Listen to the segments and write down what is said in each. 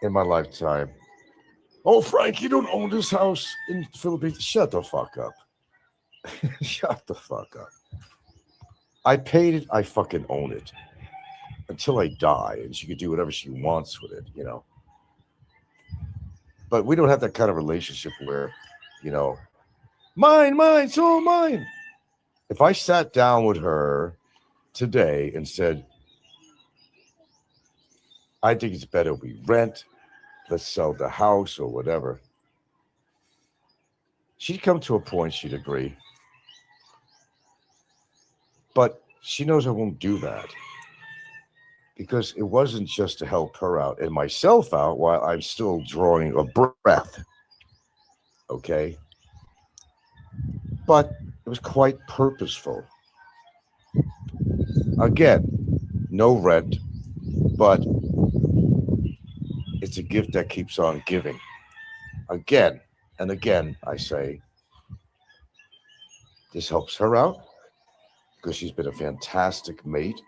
in my lifetime. Oh, Frank, you don't own this house in the Philippines. Shut the fuck up. Shut the fuck up. I paid it. I fucking own it until I die, and she could do whatever she wants with it, you know. But we don't have that kind of relationship where, you know, mine, mine, it's all mine. If I sat down with her today and said, I think it's better we rent, let's sell the house or whatever, she'd come to a point she'd agree. But she knows I won't do that because it wasn't just to help her out and myself out while I'm still drawing a breath. Okay? But it was quite purposeful. Again, no rent, but it's a gift that keeps on giving. Again and again, I say, this helps her out because she's been a fantastic mate.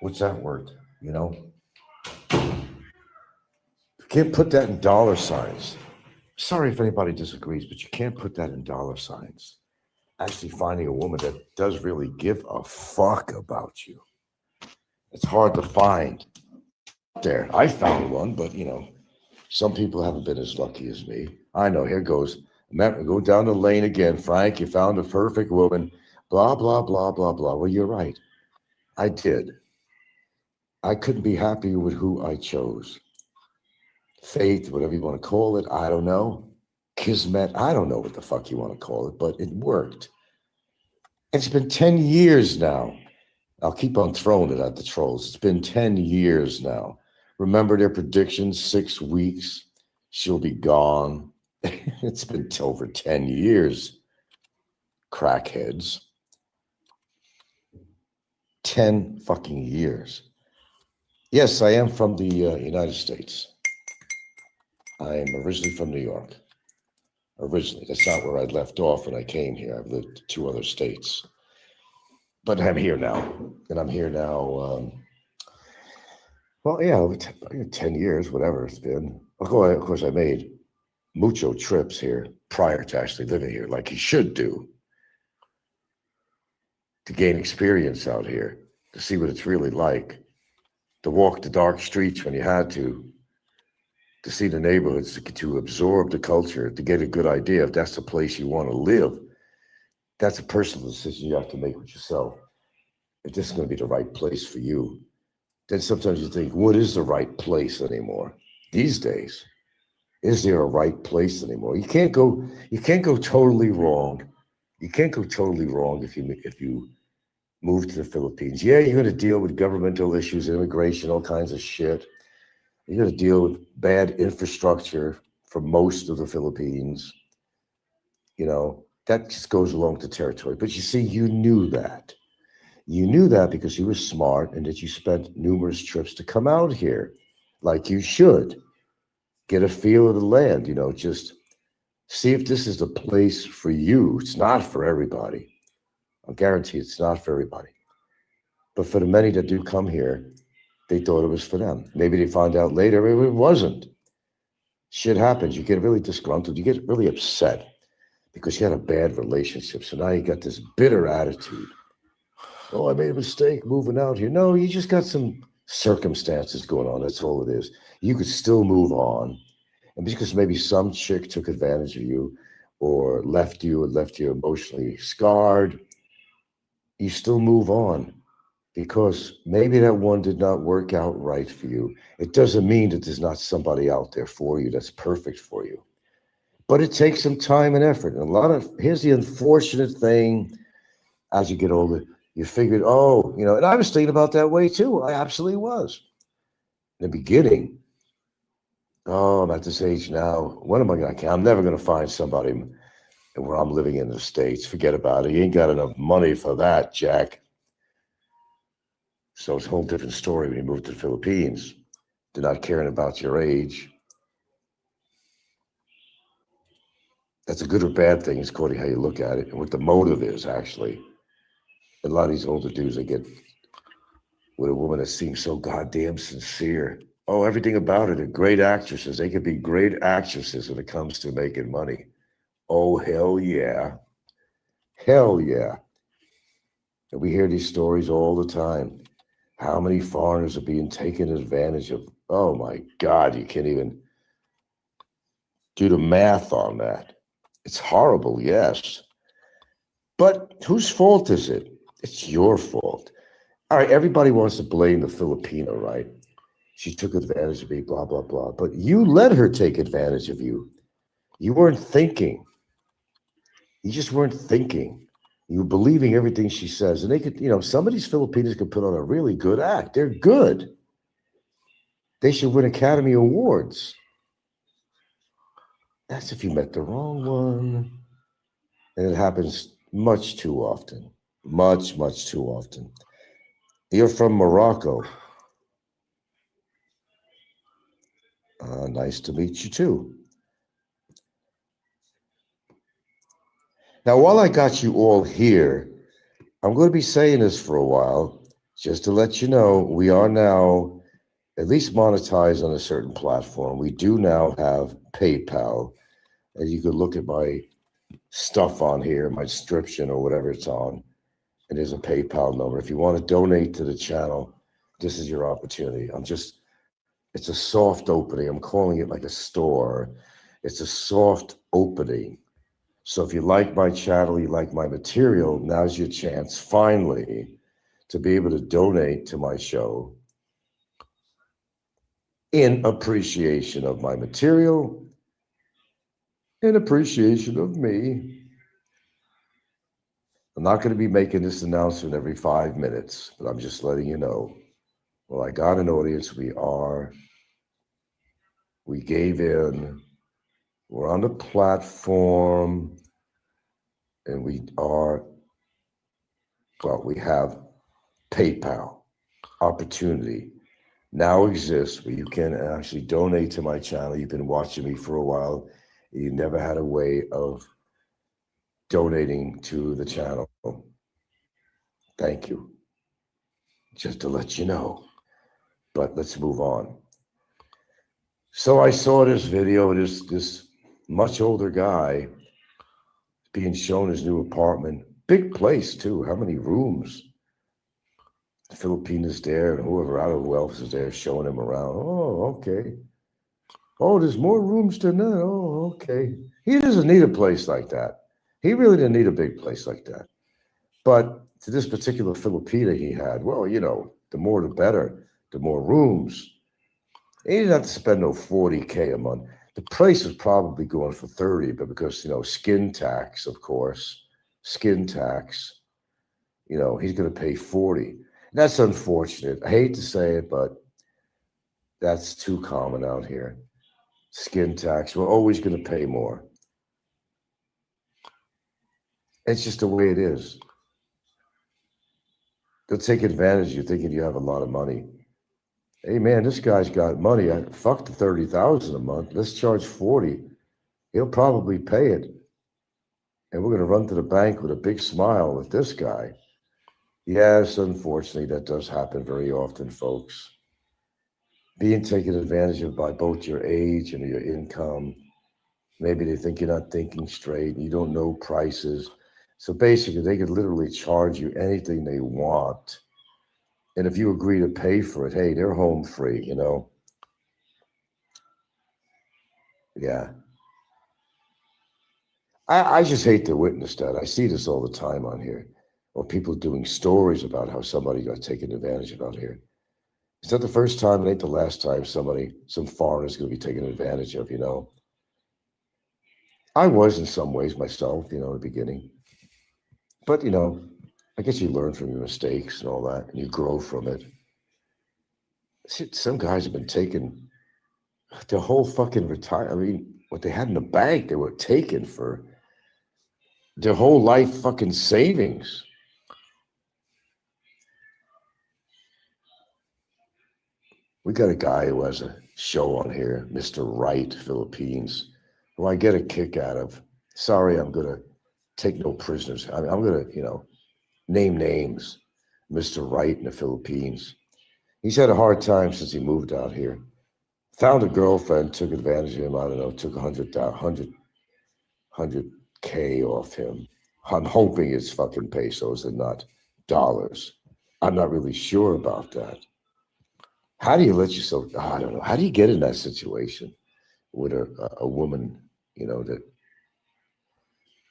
What's that word? You know? You can't put that in dollar signs. Sorry if anybody disagrees, but you can't put that in dollar signs. Actually finding a woman that does really give a fuck about you. It's hard to find there. I found one, but you know, some people haven't been as lucky as me. I know, here goes. Go down the lane again. Frank, you found a perfect woman. Blah, blah, blah, blah, blah. Well, you're right. I did. I couldn't be happier with who I chose. Faith, whatever you want to call it, I don't know. Kismet, I don't know what the fuck you want to call it, but it worked. It's been 10 years now. I'll keep on throwing it at the trolls. It's been 10 years now. Remember their predictions, 6 weeks, she'll be gone. It's been over 10 years, crackheads. 10 fucking years. Yes, I am from the United States. I am originally from New York. Originally, that's not where I left off when I came here. I've lived in 2 other states. But I'm here now. And I'm here now, well, yeah, 10 years, whatever it's been. Of course, I made mucho trips here prior to actually living here, like you should do, to gain experience out here, to see what it's really like, to walk the dark streets when you had to see the neighborhoods, to absorb the culture, to get a good idea if that's the place you want to live. That's a personal decision you have to make with yourself. If this is going to be the right place for you, then sometimes you think, what is the right place anymore? These days, is there a right place anymore? You can't go totally wrong. You can't go totally wrong if you move to the Philippines. Yeah, you're going to deal with governmental issues, immigration, all kinds of shit. You're going to deal with bad infrastructure for most of the Philippines. You know, that just goes along with the territory. But you see, you knew that. You knew that because you were smart and that you spent numerous trips to come out here, like you should. Get a feel of the land, you know, just see if this is the place for you. It's not for everybody. I guarantee it's not for everybody. But for the many that do come here, they thought it was for them. Maybe they found out later it wasn't. Shit happens. You get really disgruntled. You get really upset because you had a bad relationship. So now you got this bitter attitude. Oh, I made a mistake moving out here. No, you just got some circumstances going on. That's all it is. You could still move on. And because maybe some chick took advantage of you or left you emotionally scarred, you still move on because maybe that one did not work out right for you. It doesn't mean that there's not somebody out there for you that's perfect for you. But it takes some time and effort. And here's the unfortunate thing, as you get older, you figured, oh, you know, and I was thinking about that way too. I absolutely was. In the beginning, oh, I'm at this age now. What am I going to? I'm never going to find somebody where I'm living in the States. Forget about it. You ain't got enough money for that, Jack. So it's a whole different story when you move to the Philippines. They're not caring about your age. That's a good or bad thing. It's according to how you look at it and what the motive is, actually. A lot of these older dudes, they get with a woman that seems so goddamn sincere. Oh, everything about it. They're great actresses. They could be great actresses when it comes to making money. Oh, hell yeah. Hell yeah. And we hear these stories all the time. How many foreigners are being taken advantage of? Oh my God, you can't even do the math on that. It's horrible, yes. But whose fault is it? It's your fault. All right, everybody wants to blame the Filipino, right? She took advantage of me, blah, blah, blah. But you let her take advantage of you. You weren't thinking. You just weren't thinking. You were believing everything she says. And they could, some of these Filipinos could put on a really good act. They're good. They should win Academy Awards. That's if you met the wrong one. And it happens much too often. Much, much too often. You're from Morocco. Nice to meet you too. Now, while I got you all here, I'm going to be saying this for a while, just to let you know, we are now at least monetized on a certain platform. We do now have PayPal, and you can look at my stuff on here, my description or whatever it's on, and there's a PayPal number. If you want to donate to the channel, this is your opportunity. It's a soft opening. I'm calling it like a store. It's a soft opening. So if you like my channel, you like my material, now's your chance finally to be able to donate to my show in appreciation of my material, in appreciation of me. I'm not going to be making this announcement every 5 minutes, but I'm just letting you know. Well, I got an audience. We gave in, we're on the platform, and we have PayPal opportunity now exists where you can actually donate to my channel. You've been watching me for a while. You never had a way of donating to the channel. Thank you. Just to let you know. But let's move on. So I saw this video, this much older guy being shown his new apartment. Big place too. How many rooms? The Filipinos there, and whoever, I don't know who else is there showing him around. Oh, okay. Oh, there's more rooms than that. Oh, okay. He doesn't need a place like that. He really didn't need a big place like that. But to this particular Filipina he had, well, the more the better, the more rooms. He didn't have to spend no 40K a month. The price was probably going for 30, but because, skin tax, of course, skin tax, he's going to pay 40. That's unfortunate. I hate to say it, but that's too common out here. Skin tax, we're always going to pay more. It's just the way it is. They'll take advantage of you thinking you have a lot of money. Hey man, this guy's got money. Fuck the 30,000 a month. Let's charge 40. He'll probably pay it. And we're going to run to the bank with a big smile with this guy. Yes, unfortunately, that does happen very often, folks. Being taken advantage of by both your age and your income. Maybe they think you're not thinking straight. You don't know prices. So basically, they could literally charge you anything they want. And if you agree to pay for it, hey, they're home free, Yeah. I just hate to witness that. I see this all the time on here. Or people doing stories about how somebody got taken advantage of out here. It's not the first time, it ain't the last time some foreigner's going to be taken advantage of, I was in some ways myself, in the beginning. But, I guess you learn from your mistakes and all that, and you grow from it. Some guys have been taken their whole fucking retire. I mean, what they had in the bank, they were taken for their whole life fucking savings. We got a guy who has a show on here, Mr. Wright, Philippines, who I get a kick out of. Sorry, I'm going to take no prisoners. I'm going to, name names. Mr. Wright in the Philippines. He's had a hard time since he moved out here. Found a girlfriend, took advantage of him. I don't know, took 100K off him. I'm hoping it's fucking pesos and not dollars. I'm not really sure about that. How do you let yourself, I don't know, how do you get in that situation with a woman, that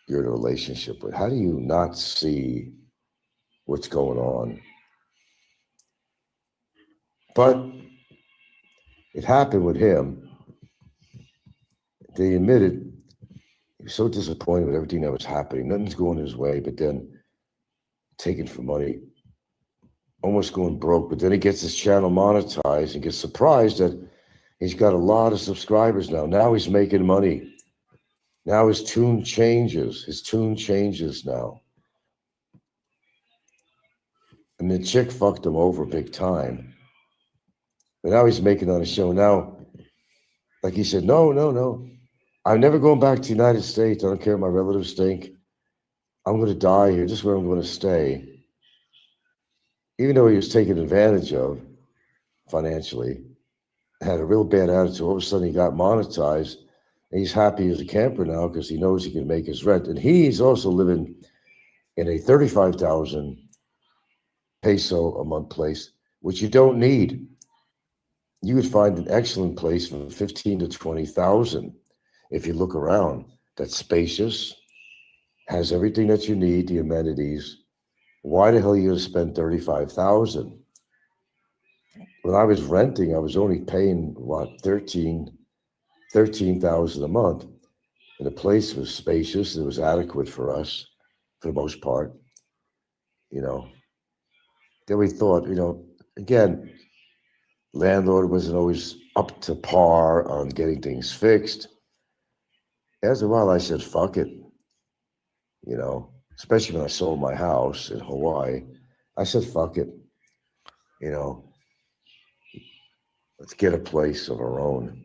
you're in a relationship with? How do you not see what's going on? But it happened with him. They admitted he was so disappointed with everything that was happening. Nothing's going his way, but then taking for money, almost going broke. But then he gets his channel monetized and gets surprised that he's got a lot of subscribers now. Now he's making money. Now his tune changes. His tune changes now. And the chick fucked him over big time. But now he's making on a show. Now, like he said, no. I'm never going back to the United States. I don't care if my relatives think. I'm going to die here. This is where I'm going to stay. Even though he was taken advantage of financially, had a real bad attitude. All of a sudden he got monetized. And he's happy as a camper now because he knows he can make his rent. And he's also living in a 35,000 peso a month place, which you don't need. You would find an excellent place for 15 to 20,000 if you look around. That's spacious, has everything that you need, the amenities. Why the hell are you going to spend 35,000? When I was renting, I was only paying 13,000 a month. And the place was spacious. It was adequate for us, for the most part. Then we thought, again, landlord wasn't always up to par on getting things fixed. After a while, I said, fuck it. Especially when I sold my house in Hawaii, I said, fuck it. Let's get a place of our own.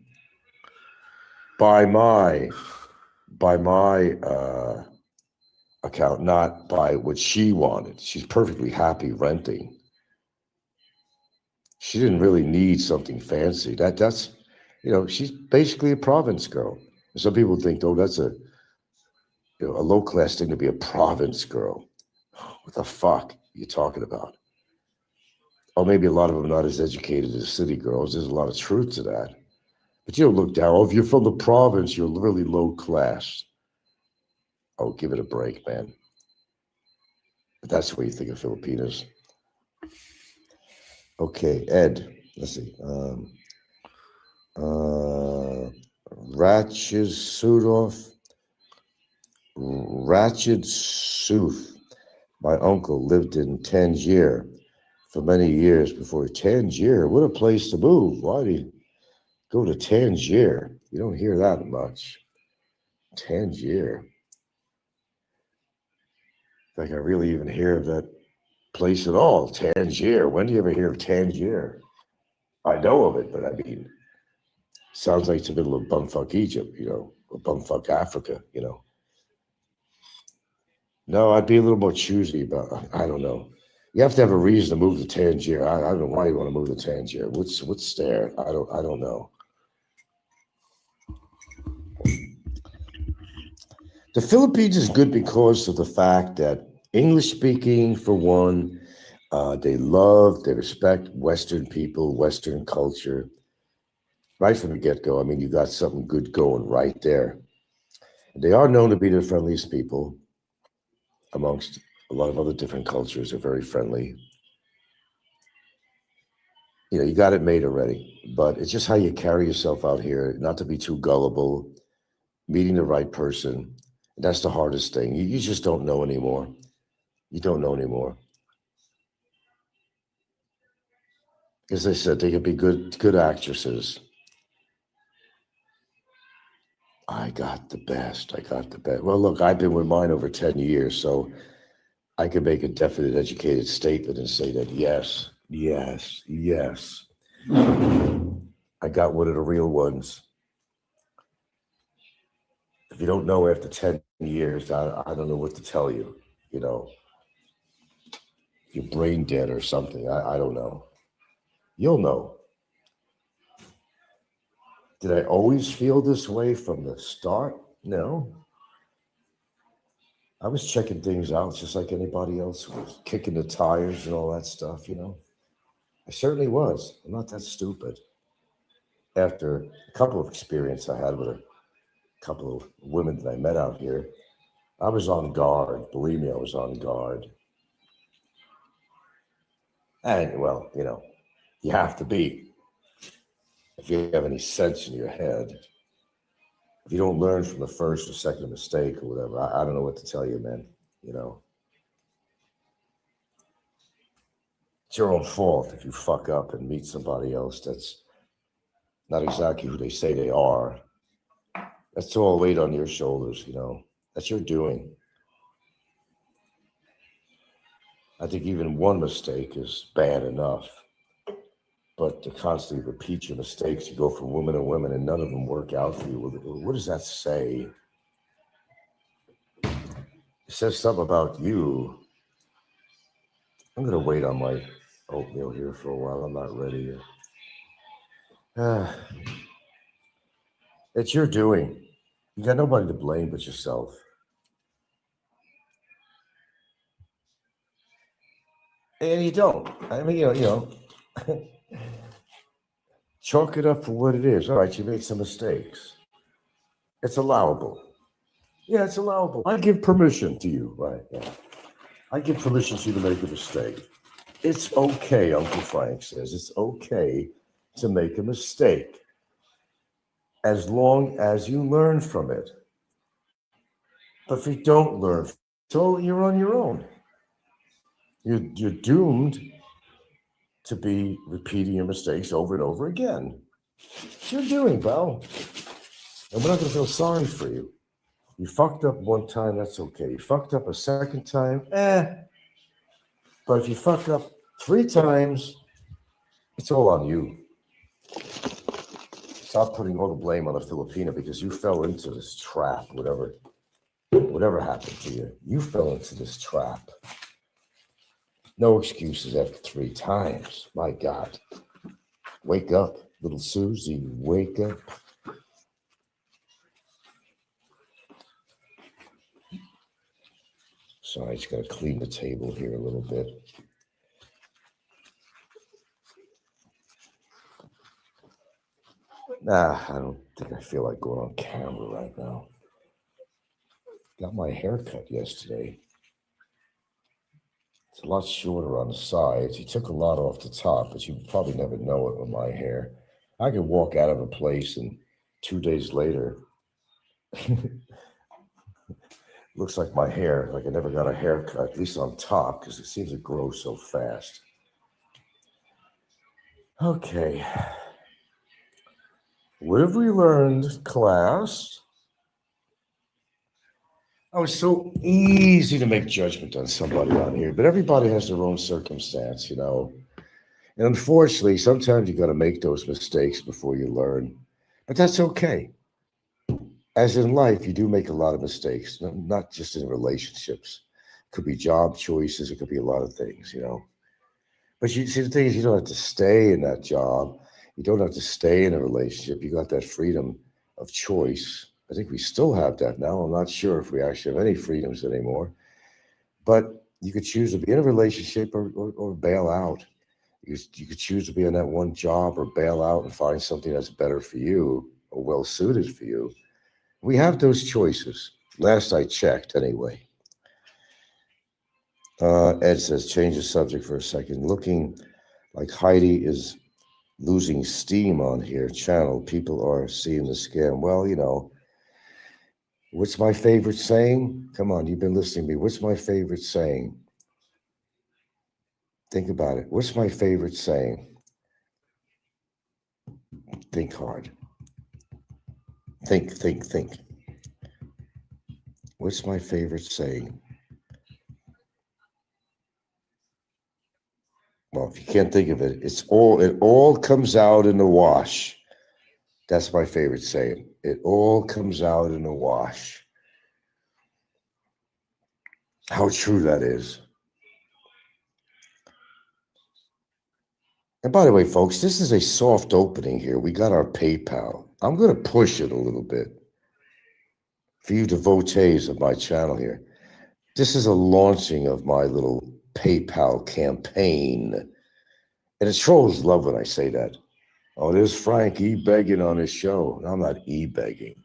By my account, not by what she wanted. She's perfectly happy renting. She didn't really need something fancy. That's she's basically a province girl. And some people think, oh, that's a low class thing to be a province girl. What the fuck are you talking about? Oh, maybe a lot of them are not as educated as city girls. There's a lot of truth to that. But you don't look down. Oh, if you're from the province, you're really low class. Oh, give it a break, man. But that's the way you think of Filipinos. Okay, Ed. Let's see. Ratchet Sooth. My uncle lived in Tangier for many years before. Tangier, what a place to move. Why do you go to Tangier? You don't hear that much. Tangier. In fact, I really even hear of that place at all. Tangier. When do you ever hear of Tangier? I know of it, but I mean, sounds like it's the middle of bumfuck Egypt, or bumfuck Africa, No, I'd be a little more choosy about. I don't know. You have to have a reason to move to Tangier. I don't know why you want to move to Tangier. What's there? I don't know. The Philippines is good because of the fact that English speaking, for one, they respect Western people, Western culture. Right from the get-go, I mean, you got something good going right there. They are known to be the friendliest people amongst a lot of other different cultures. They're very friendly. You got it made already, but it's just how you carry yourself out here, not to be too gullible, meeting the right person. That's the hardest thing. You just don't know anymore. You don't know anymore. As I said, they could be good actresses. I got the best. Well, look, I've been with mine over 10 years, so I can make a definite educated statement and say that yes. I got one of the real ones. If you don't know after 10 years, I don't know what to tell you, You're brain dead or something. I don't know. You'll know. Did I always feel this way from the start? No. I was checking things out just like anybody else was, kicking the tires and all that stuff, I certainly was. I'm not that stupid. After a couple of experiences I had with a couple of women that I met out here, I was on guard. Believe me, I was on guard. And, well, you have to be. If you have any sense in your head, if you don't learn from the first or second mistake or whatever, I don't know what to tell you, man. It's your own fault if you fuck up and meet somebody else that's not exactly who they say they are. That's all weight on your shoulders, That's your doing. I think even one mistake is bad enough. But to constantly repeat your mistakes, you go from woman to woman and none of them work out for you. What does that say? It says something about you. I'm going to wait on my oatmeal here for a while. I'm not ready yet. It's your doing. You got nobody to blame but yourself. And you don't. I mean, chalk it up for what it is. All right, you made some mistakes. It's allowable. Yeah, it's allowable. I give permission to you, right? Yeah. I give permission to you to make a mistake. It's okay, Uncle Frank says. It's okay to make a mistake as long as you learn from it. But if you don't learn, so you're on your own. You're doomed to be repeating your mistakes over and over again. It's your doing, pal. And we're not going to feel sorry for you. You fucked up one time, that's okay. You fucked up a second time, But if you fuck up 3 times, it's all on you. Stop putting all the blame on the Filipino because you fell into this trap, whatever happened to you. You fell into this trap. No excuses after 3 times. My God. Wake up, little Susie. Wake up. Sorry, I just got to clean the table here a little bit. I don't think I feel like going on camera right now. Got my hair cut yesterday. It's a lot shorter on the sides. He took a lot off the top, but you probably never know it with my hair. I could walk out of a place and 2 days later, looks like my hair, like I never got a haircut, at least on top, because it seems to grow so fast. Okay. What have we learned, class? Oh, it's so easy to make judgment on somebody on here, but everybody has their own circumstance, And unfortunately, sometimes you got to make those mistakes before you learn. But that's okay. As in life, you do make a lot of mistakes, not just in relationships. It could be job choices. It could be a lot of things, But you see, the thing is, you don't have to stay in that job. You don't have to stay in a relationship. You got that freedom of choice. I think we still have that now. I'm not sure if we actually have any freedoms anymore. But you could choose to be in a relationship or bail out. You could choose to be in that one job or bail out and find something that's better for you or well suited for you. We have those choices. Last I checked, anyway. Ed says, change the subject for a second. Looking like Heidi is losing steam on here channel. People are seeing the scam. Well, what's my favorite saying? Come on, you've been listening to me. What's my favorite saying? Think about it. What's my favorite saying? Think hard. Think. What's my favorite saying? Well, if you can't think of it, it all comes out in the wash. That's my favorite saying. It all comes out in the wash. How true that is. And by the way, folks, this is a soft opening here. We got our PayPal. I'm going to push it a little bit for you devotees of my channel here. This is a launching of my little PayPal campaign. And the trolls love when I say that. Oh, there's Frank e-begging on his show. No, I'm not e-begging.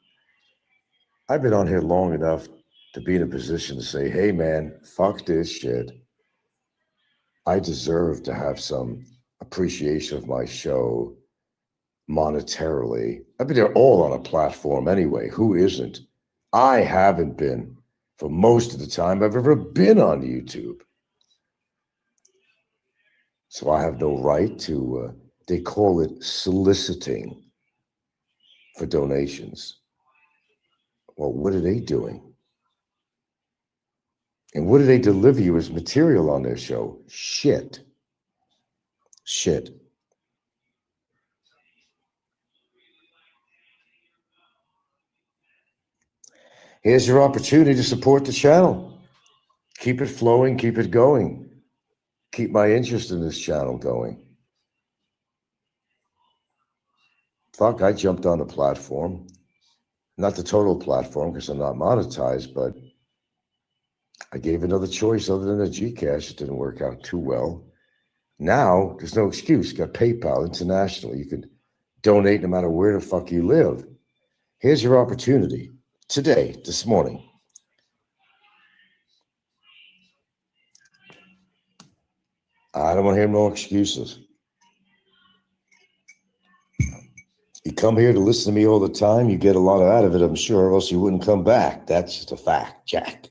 I've been on here long enough to be in a position to say, hey, man, fuck this shit. I deserve to have some appreciation of my show monetarily. I mean, they're all on a platform anyway. Who isn't? I haven't been for most of the time I've ever been on YouTube. So I have no right to, they call it soliciting for donations. Well, what are they doing? And what do they deliver you as material on their show? Shit. Shit. Here's your opportunity to support the channel. Keep it flowing, keep it going. Keep my interest in this channel going. Fuck, I jumped on the platform. Not the total platform because I'm not monetized, but I gave another choice other than a Gcash. It didn't work out too well. Now, there's no excuse. Got PayPal international. You can donate no matter where the fuck you live. Here's your opportunity. Today, this morning. I don't want to hear no excuses. You come here to listen to me all the time, you get a lot out of it, I'm sure, or else you wouldn't come back. That's just a fact, Jack.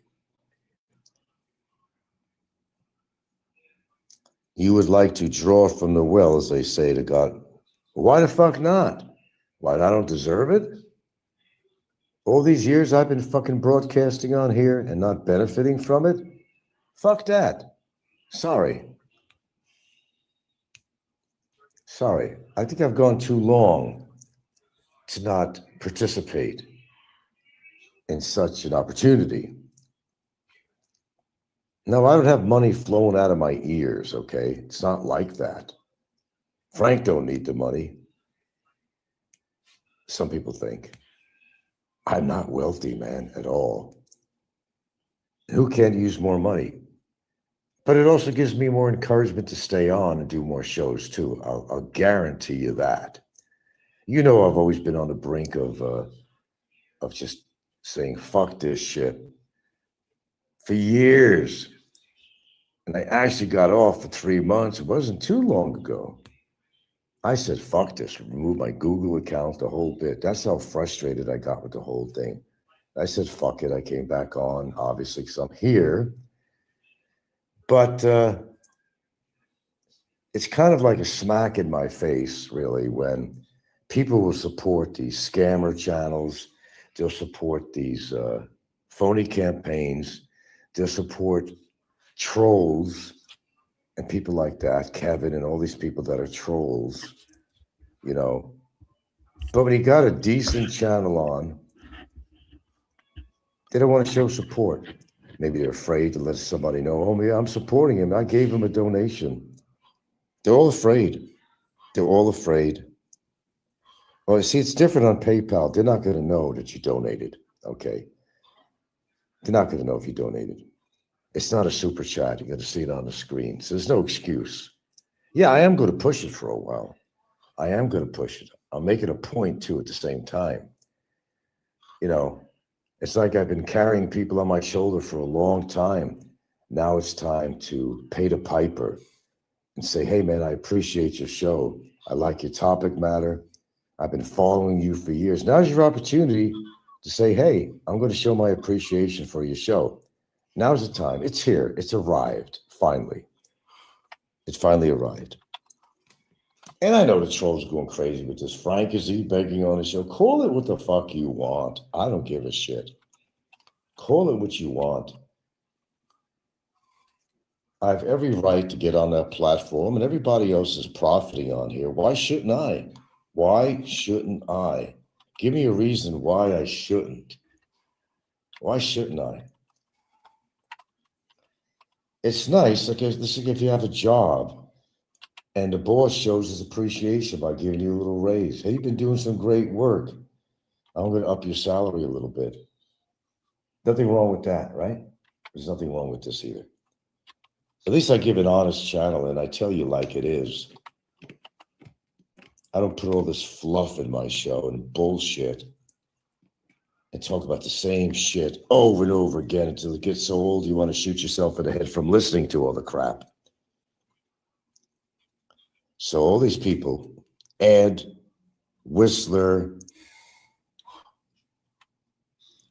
You would like to draw from the well, as they say to God. Why the fuck not? Why, I don't deserve it? All these years I've been fucking broadcasting on here and not benefiting from it? Fuck that. Sorry. Sorry. I think I've gone too long to not participate in such an opportunity. No, I don't have money flowing out of my ears, okay? It's not like that. Frank don't need the money. Some people think. I'm not wealthy, man, at all. Who can't use more money? But it also gives me more encouragement to stay on and do more shows too. I'll guarantee you that. You know, I've always been on the brink of just saying, fuck this shit for years. And I actually got off for 3 months. It wasn't too long ago. I said, fuck this, remove my Google account, the whole bit. That's how frustrated I got with the whole thing. I said, fuck it. I came back on, obviously, because I'm here. But it's kind of like a smack in my face, really, when people will support these scammer channels. They'll support these phony campaigns. They'll support trolls and people like that, Kevin and all these people that are trolls, you know. But when you got a decent channel on, they don't want to show support. Maybe they're afraid to let somebody know, oh, yeah, I'm supporting him. I gave him a donation. They're all afraid. They're all afraid. Well, see, it's different on PayPal. They're not going to know that you donated, okay? They're not going to know if you donated. It's not a super chat. You got to see it on the screen. So there's no excuse. Yeah, I am going to push it for a while. I am going to push it. I'll make it a point, too, at the same time. You know, it's like I've been carrying people on my shoulder for a long time. Now it's time to pay the piper and say, hey, man, I appreciate your show. I like your topic matter. I've been following you for years. Now's your opportunity to say, hey, I'm going to show my appreciation for your show. Now's the time. It's here. It's arrived, finally. It's finally arrived. And I know the trolls are going crazy with this. Frank is begging on the show. Call it what the fuck you want. I don't give a shit. Call it what you want. I have every right to get on that platform, and everybody else is profiting on here. Why shouldn't I? Why shouldn't I? Give me a reason why I shouldn't. Why shouldn't I? It's nice, like this is if you have a job And the boss shows his appreciation by giving you a little raise. Hey, you've been doing some great work. I'm going to up your salary a little bit. Nothing wrong with that, right? There's nothing wrong with this either. At least I give an honest channel and I tell you like it is. I don't put all this fluff in my show and bullshit and talk about the same shit over and over again until it gets so old you want to shoot yourself in the head from listening to all the crap. So all these people, Ed, Whistler,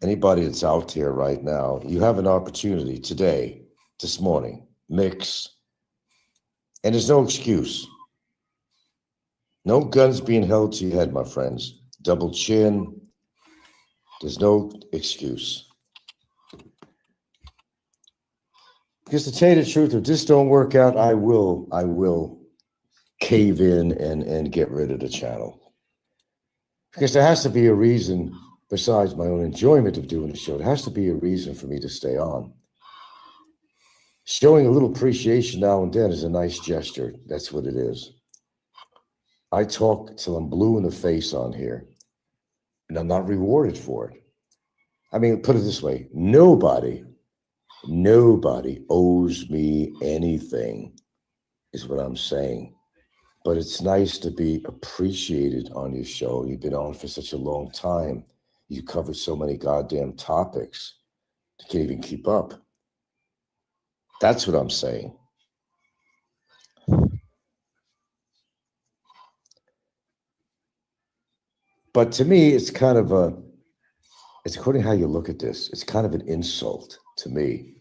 anybody that's out there right now, you have an opportunity today, this morning, mix. And there's no excuse. No guns being held to your head, my friends. Double chin. There's no excuse. Because to tell you the truth, if this don't work out, I will cave in and get rid of the channel. Because there has to be a reason, besides my own enjoyment of doing the show, there has to be a reason for me to stay on. Showing a little appreciation now and then is a nice gesture. That's what it is. I talk till I'm blue in the face on here, and I'm not rewarded for it. I mean, put it this way, nobody owes me anything, is what I'm saying. But it's nice to be appreciated on your show. You've been on for such a long time. You covered so many goddamn topics. You can't even keep up. That's what I'm saying. But to me, it's kind of it's according to how you look at this, it's kind of an insult to me.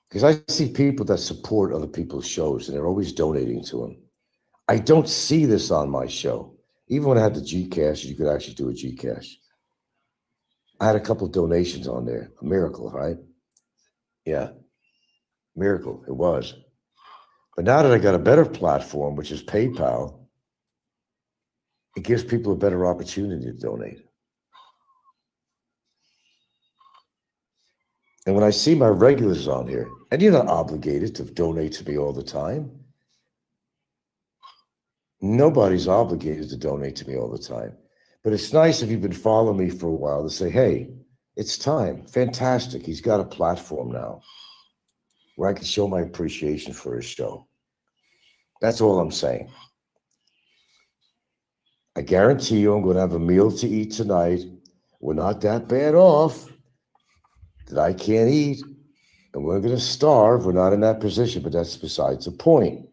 Because I see people that support other people's shows and they're always donating to them. I don't see this on my show. Even when I had the Gcash, you could actually do a Gcash. I had a couple of donations on there. A miracle, right? Yeah. Miracle, it was. But now that I got a better platform, which is PayPal, it gives people a better opportunity to donate. And when I see my regulars on here, and you're not obligated to donate to me all the time. Nobody's obligated to donate to me all the time. But it's nice if you've been following me for a while to say, hey, it's time. Fantastic. He's got a platform now where I can show my appreciation for his show. That's all I'm saying. I guarantee you I'm going to have a meal to eat tonight. We're not that bad off that I can't eat, and we're going to starve. We're not in that position, but that's besides the point.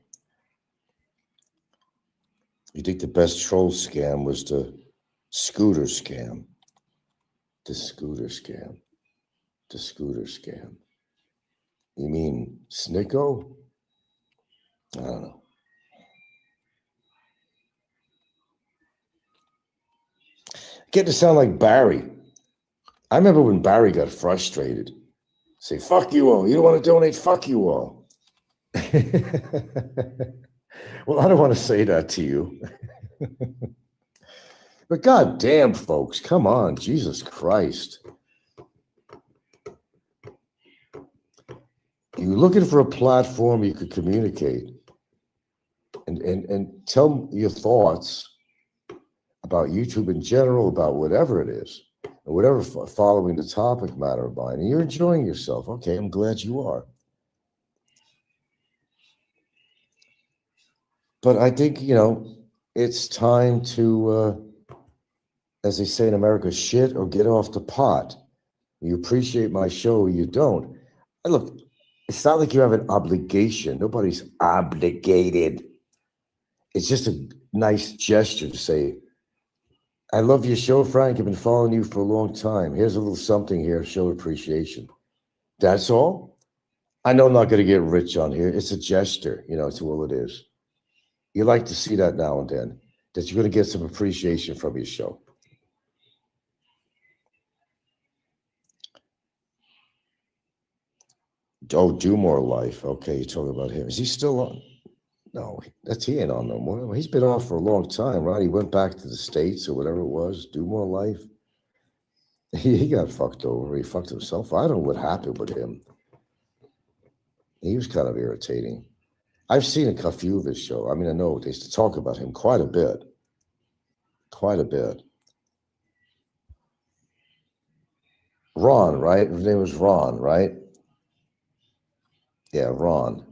You think the best troll scam was the scooter scam? The scooter scam. The scooter scam. You mean Snicko? I don't know. Getting to sound like Barry. I remember when Barry got frustrated. Say, fuck you all. You don't want to donate? Fuck you all. Well, I don't want to say that to you. But goddamn, folks, come on. Jesus Christ. You're looking for a platform you could communicate and tell your thoughts about YouTube in general, about whatever it is, or whatever following the topic matter of mine, and you're enjoying yourself. Okay, I'm glad you are. But I think, it's time to, as they say in America, shit or get off the pot. You appreciate my show or you don't. And look, it's not like you have an obligation. Nobody's obligated. It's just a nice gesture to say, I love your show, Frank. I've been following you for a long time. Here's a little something here, show appreciation. That's all. I know I'm not going to get rich on here. It's a gesture, it's all it is. You like to see that now and then, that you're going to get some appreciation from your show. Oh, Do More Life. Okay, you're talking about him. Is he still on? No, he ain't on no more. He's been off for a long time, right? He went back to the States or whatever it was. Do More Life. He got fucked over. He fucked himself. I don't know what happened with him. He was kind of irritating. I've seen a few of his show. I mean, I know they used to talk about him quite a bit. Quite a bit. Ron, right? His name was Ron, right? Yeah, Ron.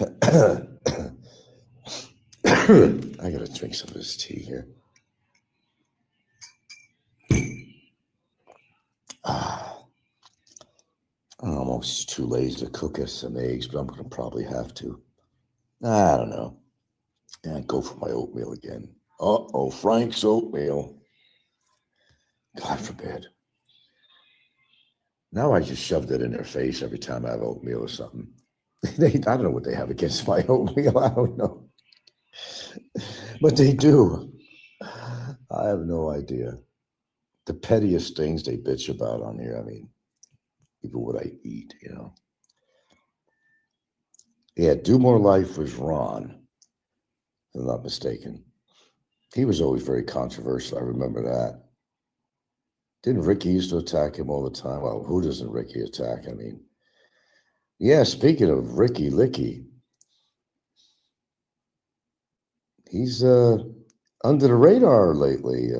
I gotta drink some of this tea here. I'm almost too lazy to cook us some eggs, but I'm gonna probably have to. I don't know. And go for my oatmeal again. Uh-oh, Frank's oatmeal. God forbid. Now I just shoved it in their face every time I have oatmeal or something. I don't know what they have against my oatmeal. I don't know. But they do. I have no idea. The pettiest things they bitch about on here. I mean, even what I eat, you know. Yeah, Do More Life was Ron, if I'm not mistaken. He was always very controversial. I remember that. Didn't Ricky used to attack him all the time? Well, who doesn't Ricky attack? I mean, yeah, speaking of Ricky Licky, he's under the radar lately.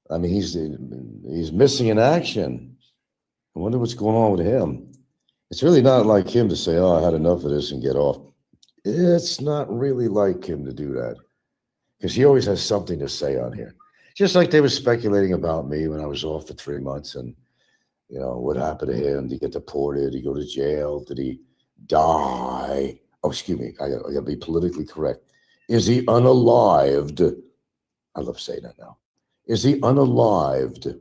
I mean, he's missing in action. I wonder what's going on with him. It's really not like him to say, "Oh, I had enough of this" and get off. It's not really like him to do that because he always has something to say on here. Just like they were speculating about me when I was off for 3 months, and you know what happened to him? Did he get deported? Did he go to jail? Did he die? Oh, excuse me. I got to be politically correct. Is he unalived? I love saying that now. Is he unalived?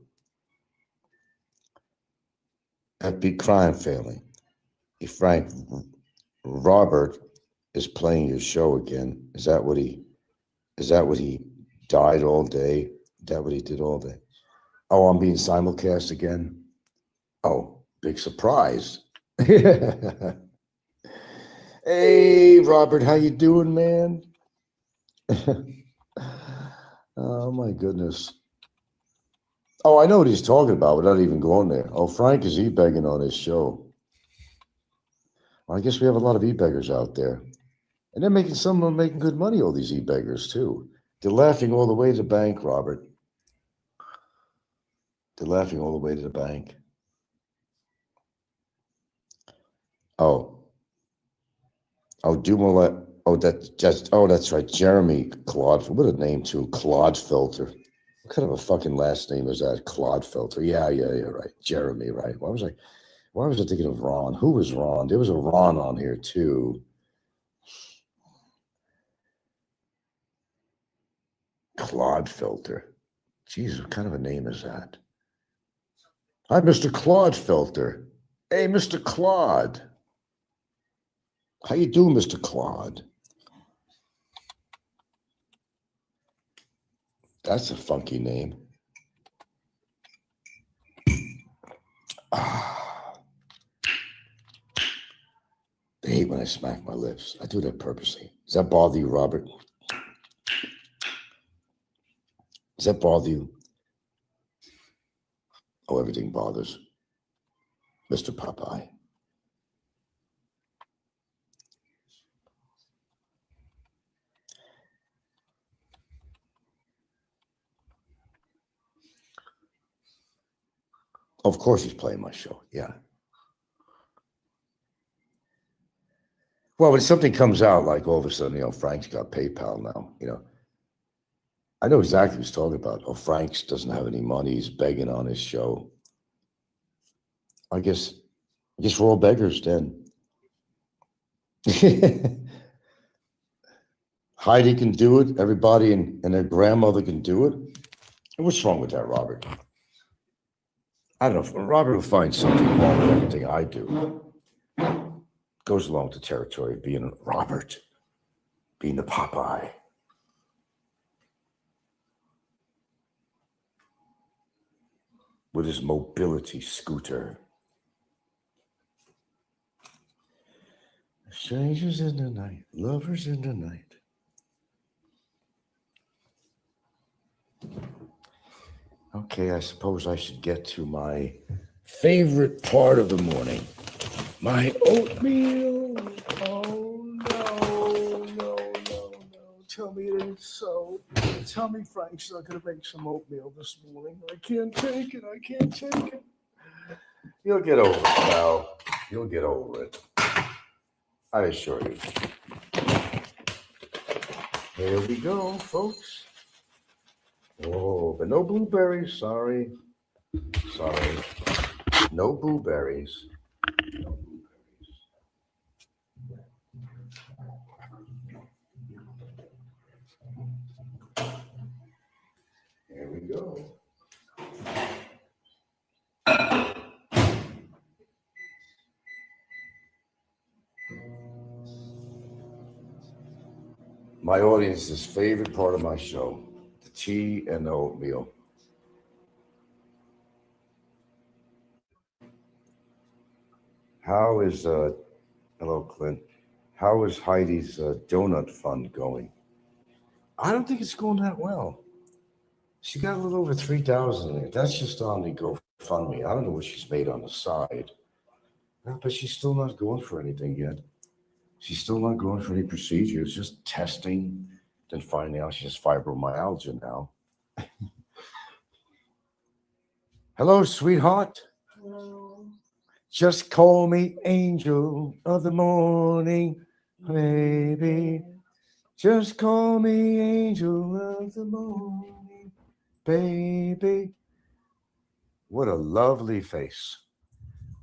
FBI crime family. Hey, Frank, Robert is playing your show again. Is that what he died all day? Is that what he did all day? Oh, I'm being simulcast again. Oh, big surprise. Hey, Robert, how you doing, man? Oh, my goodness. Oh, I know what he's talking about without even going there. Oh, Frank is e-begging on his show. Well, I guess we have a lot of e-beggars out there. And they're making some of them making good money, all these e-beggars, too. They're laughing all the way to the bank, Robert. They're laughing all the way to the bank. Oh, do more like, that's right. Jeremy Claude. What a name, too. Claude Filter. What kind of a fucking last name is that? Claude Filter. Yeah, right. Jeremy, right. Why was I thinking of Ron? Who was Ron? There was a Ron on here, too. Claude Filter. Jesus, what kind of a name is that? Hi, Mr. Claude Filter. Hey, Mr. Claude. How you doing, Mr. Claude? That's a funky name. They hate when I smack my lips. I do that purposely. Does that bother you, Robert? Does that bother you? Oh, everything bothers Mr. Popeye. Of course he's playing my show, yeah. Well, when something comes out, like all of a sudden, Frank's got PayPal now, I know exactly what he's talking about. Oh, Frank's doesn't have any money. He's begging on his show. I guess we're all beggars then. Heidi can do it. Everybody and their grandmother can do it. And what's wrong with that, Robert? I don't know. Robert will find something wrong with everything I do. Goes along with the territory of being Robert, being the Popeye. With his mobility scooter. Strangers in the night, lovers in the night. Okay, I suppose I should get to my favorite part of the morning. My oatmeal. Oh, no. Tell me it ain't so. Tell me Frank's not going to make some oatmeal this morning. I can't take it. You'll get over it, pal. You'll get over it. I assure you. Here we go, folks. Oh, but no blueberries. Sorry. No blueberries. Here we go. My audience's favorite part of my show, the tea and the oatmeal. How is, hello, Clint. How is Heidi's donut fund going? I don't think it's going that well. She got a little over 3,000 in it. That's just on the GoFundMe. I don't know what she's made on the side. But she's still not going for anything yet. She's still not going for any procedures, just testing, then finding out she has fibromyalgia now. Hello, sweetheart. Hello. Just call me angel of the morning, baby. Just call me angel of the morning, baby. What a lovely face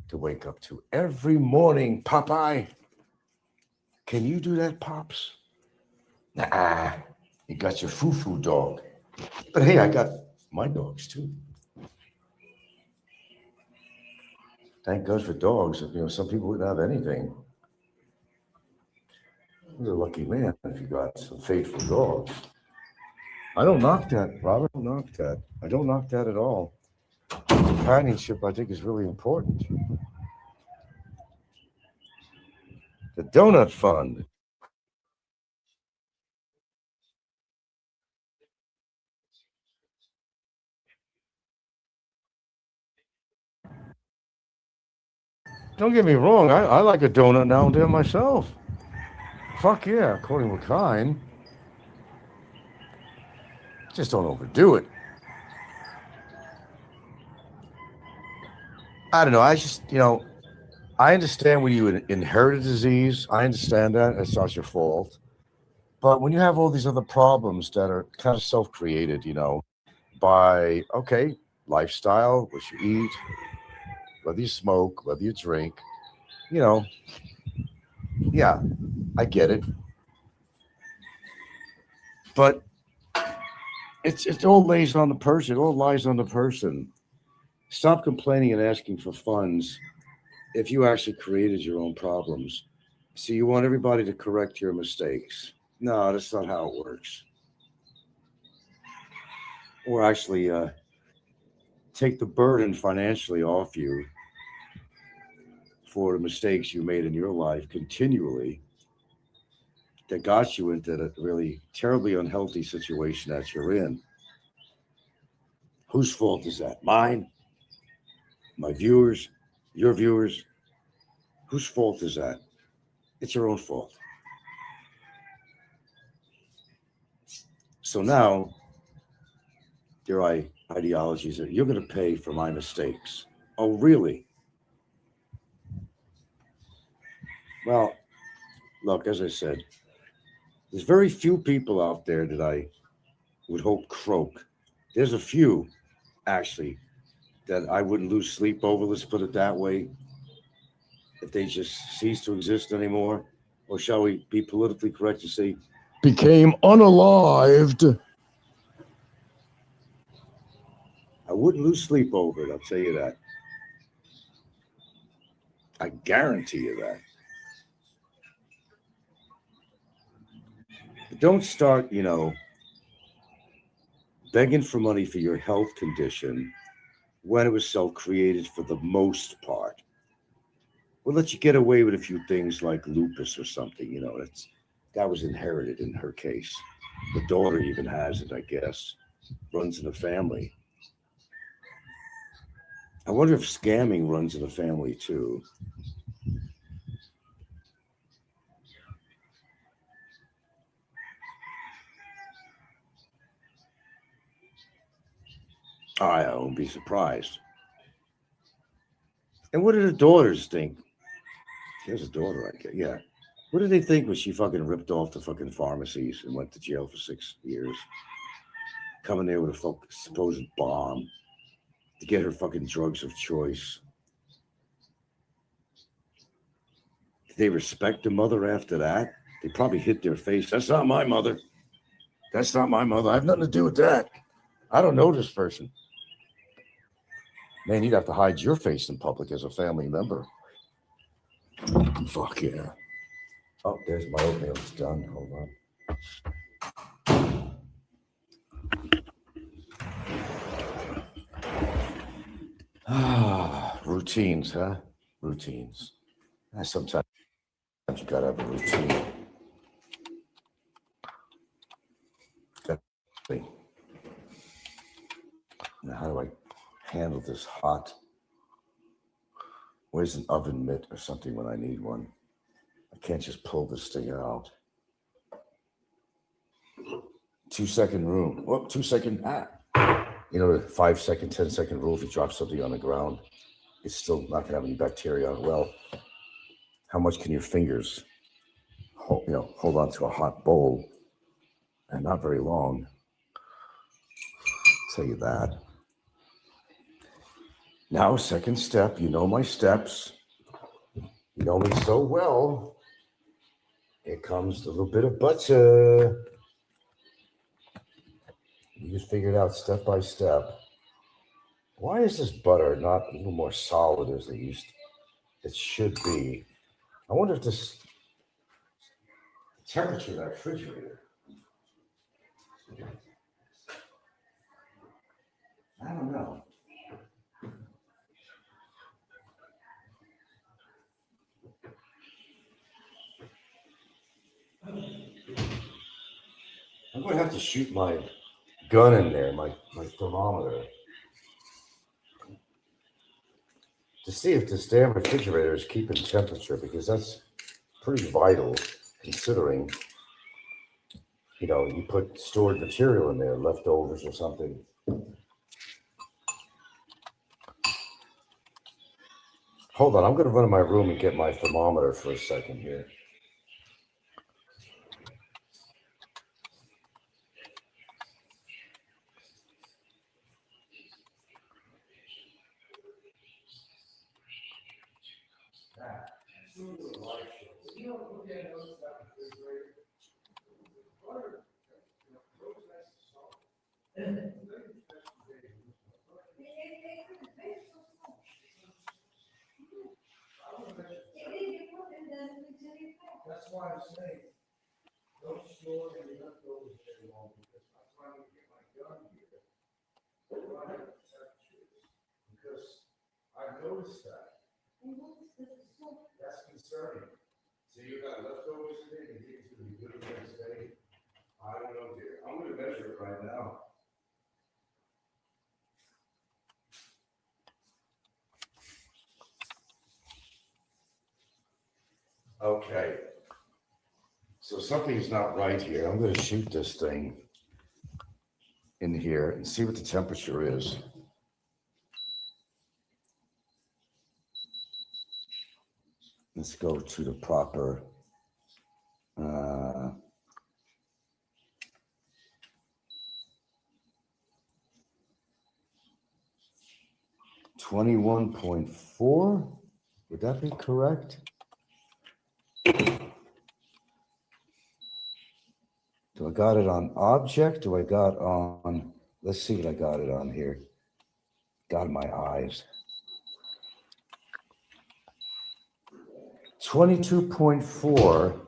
to wake up to every morning, Popeye. Can you do that, Pops? Nah, you got your foo-foo dog. But hey, I got my dogs too. Thank God for dogs. Some people wouldn't have anything. You're a lucky man if you got some faithful dogs. I don't knock that, Robert. I don't knock that at all. Companionship, I think, is really important. The Donut Fund. Don't get me wrong, I like a donut now and then myself. Fuck yeah, according to what kind. Just don't overdo it. I don't know. I understand when you inherit a disease. I understand that. It's not your fault. But when you have all these other problems that are kind of self created, by, okay, lifestyle, what you eat, whether you smoke, whether you drink, you know, yeah, I get it. But it all lays on the person. It all lies on the person. Stop complaining and asking for funds if you actually created your own problems. So you want everybody to correct your mistakes. No, that's not how it works. Or actually take the burden financially off you for the mistakes you made in your life continually that got you into that really terribly unhealthy situation that you're in. Whose fault is that? Mine? My viewers? Your viewers? Whose fault is that? It's your own fault. So now their ideologies are you're going to pay for my mistakes. Oh, really? Well, look, as I said, there's very few people out there that I would hope croak. There's a few, actually, that I wouldn't lose sleep over, let's put it that way, if they just cease to exist anymore. Or shall we be politically correct to say, became unalived? I wouldn't lose sleep over it, I'll tell you that. I guarantee you that. But don't start, begging for money for your health condition when it was self created for the most part. We'll let you get away with a few things like lupus or something, that was inherited in her case. The daughter even has it, I guess. Runs in the family. I wonder if scamming runs in the family too. I won't be surprised. And what do the daughters think? She has a daughter, I guess. Yeah. What did they think when she fucking ripped off the fucking pharmacies and went to jail for 6 years? Coming there with a supposed bomb to get her fucking drugs of choice. Did they respect the mother after that? They probably hit their face. That's not my mother. That's not my mother. I have nothing to do with that. I don't know this person. Man, you'd have to hide your face in public as a family member. Fuck yeah. Oh, there's my oatmeal. It's done. Hold on. Routines, huh? Routines. Sometimes you gotta have a routine. Now, how do I handle this hot? Where's an oven mitt or something when I need one? I can't just pull this thing out. 2-second room. Oh, 2-second. You know, the 5-second, 10-second rule. If you drop something on the ground, it's still not gonna have any bacteria. Well, how much can your fingers hold on to a hot bowl? And not very long. I'll tell you that. Now, second step, you know my steps. You know me so well. Here comes a little bit of butter. You just figure it out step by step. Why is this butter not a little more solid as it should be? I wonder if this temperature of that refrigerator. I don't know. I'm going to have to shoot my gun in there, my thermometer, to see if this damn refrigerator is keeping temperature, because that's pretty vital considering, you put stored material in there, leftovers or something. Hold on, I'm going to run in my room and get my thermometer for a second here. That's why I'm saying, don't store any leftovers very long, because I'm trying to get my gun here. Because I've noticed that. That's concerning. So you got leftovers in there, you think it's going to be good the next day? I don't know, dear. I'm going to measure it right now. Okay. So something's not right here. I'm going to shoot this thing in here and see what the temperature is. Let's go to the proper 21.4. Would that be correct? Do I got it on object? Do I got on, let's see what I got it on here. God, my eyes. 22.4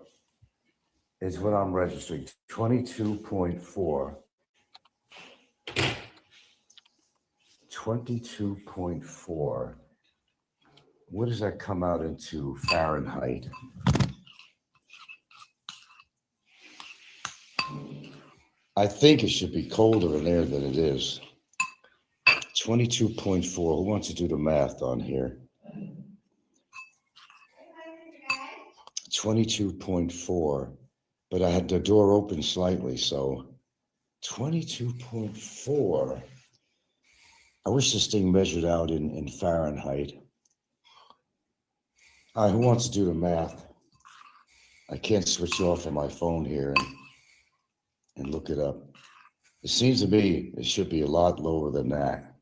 is what I'm registering. 22.4. 22.4. What does that come out into Fahrenheit? I think it should be colder in there than it is. 22.4. Who wants to do the math on here? 22.4. But I had the door open slightly, so 22.4. I wish this thing measured out in Fahrenheit. All right, who wants to do the math? I can't switch off on my phone here and look it up. It seems to me it should be a lot lower than that.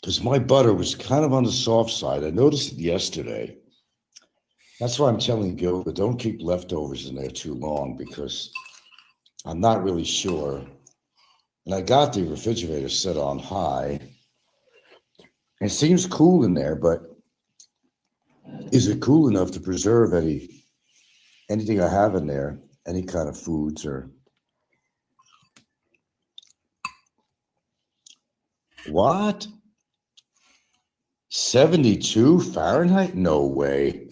Because my butter was kind of on the soft side. I noticed it yesterday. That's why I'm telling Gilda, don't keep leftovers in there too long, because I'm not really sure. And I got the refrigerator set on high. It seems cool in there, but is it cool enough to preserve anything I have in there, any kind of foods or what? 72 Fahrenheit? No way.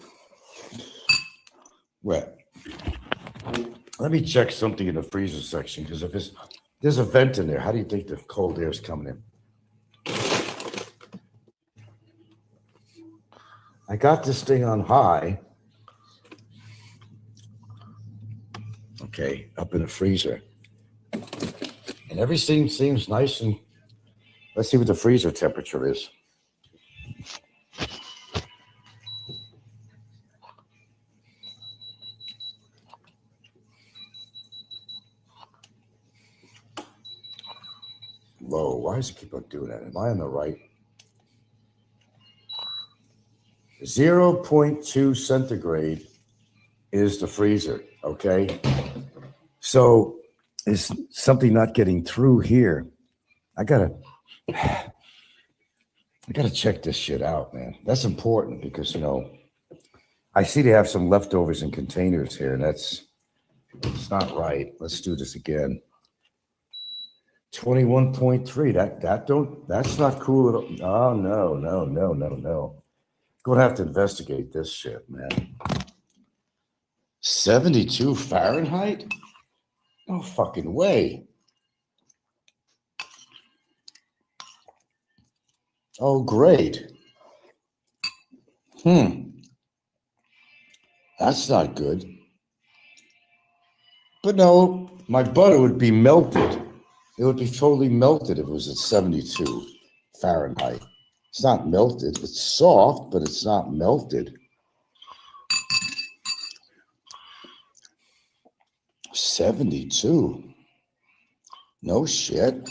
Well, let me check something in the freezer section, because if there's a vent in there, how do you think the cold air is coming in? I got this thing on high. Okay, up in the freezer. And everything seems nice and let's see what the freezer temperature is. Low. Why does it keep on doing that? Am I on the right? 0.2 centigrade is the freezer, okay? So is something not getting through here? I gotta check this shit out, man. That's important because, I see they have some leftovers in containers here, and it's not right. Let's do this again. 21.3. That's not cool at all. Oh, no. Gonna have to investigate this shit, man. 72 Fahrenheit? No fucking way. Oh, great. That's not good. But no, my butter would be melted. It would be totally melted if it was at 72 Fahrenheit. It's not melted. It's soft, but it's not melted. 72. No shit.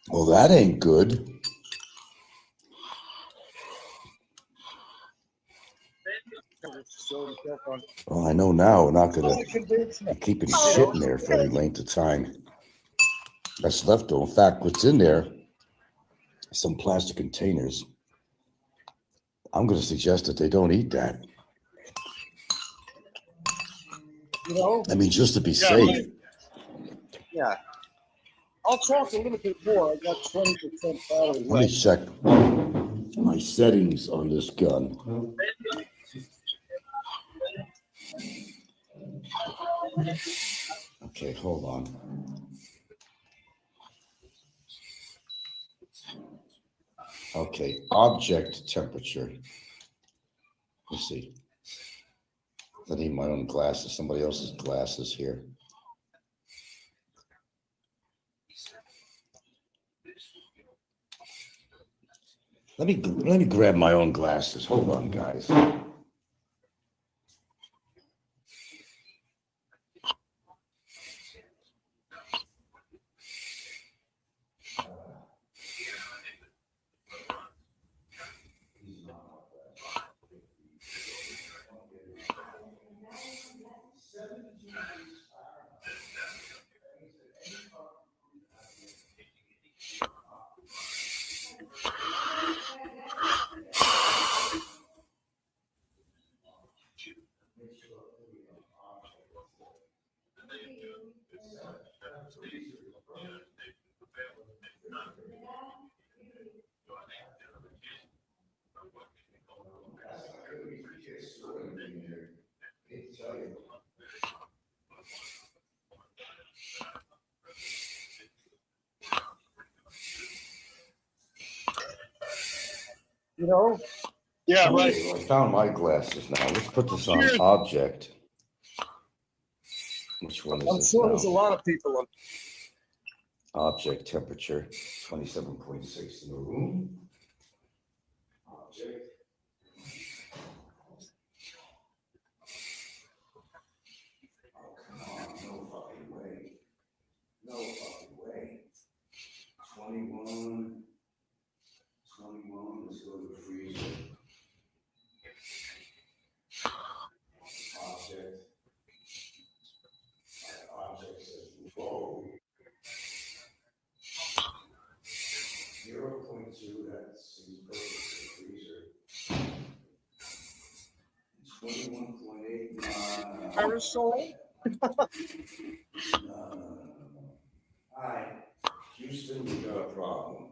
Well, that ain't good. Well, I know now we're not going to be keeping shit in there for any length of time. That's leftover. In fact, what's in there, some plastic containers. I'm going to suggest that they don't eat that. I mean, just to be safe. Yeah. I'll talk a little bit more. I got 20% battery. Let me check my settings on this gun. Okay, hold on. Okay, object temperature. Let's see. I need my own glasses. Somebody else's glasses here. Let me grab my own glasses. Hold on, guys. You know? Yeah, right. Okay, well, I found my glasses now. Let's put this on object. Which one is I'm this sure now? there's a lot of people on. Object temperature, 27.6 in the room. Object. Oh, come on, no fucking way. No fucking way. 21. Let's go to the freezer. Object. Object says, whoa. 0.2, that seems perfect for the freezer. 21.8. Aerosol? No. Hi, Houston, we got a problem.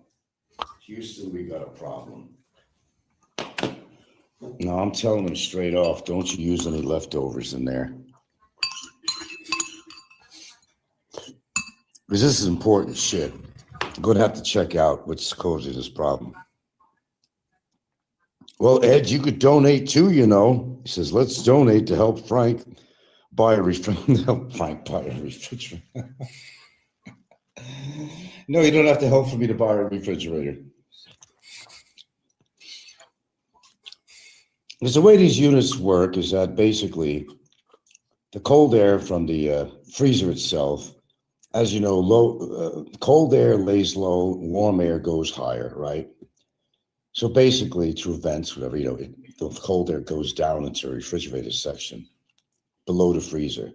Houston, we got a problem. No, I'm telling them straight off, don't you use any leftovers in there. Because this is important shit. I'm going to have to check out what's causing this problem. Well, Ed, you could donate too, you know. He says, let's donate to help Frank buy a refrigerator. Help Frank buy a refrigerator. No, you don't have to help for me to buy a refrigerator. Because the way these units work is that basically the cold air from the freezer itself, as you know, cold air lays low, warm air goes higher, right? So basically through vents, whatever, you know, the cold air goes down into the refrigerator section below the freezer.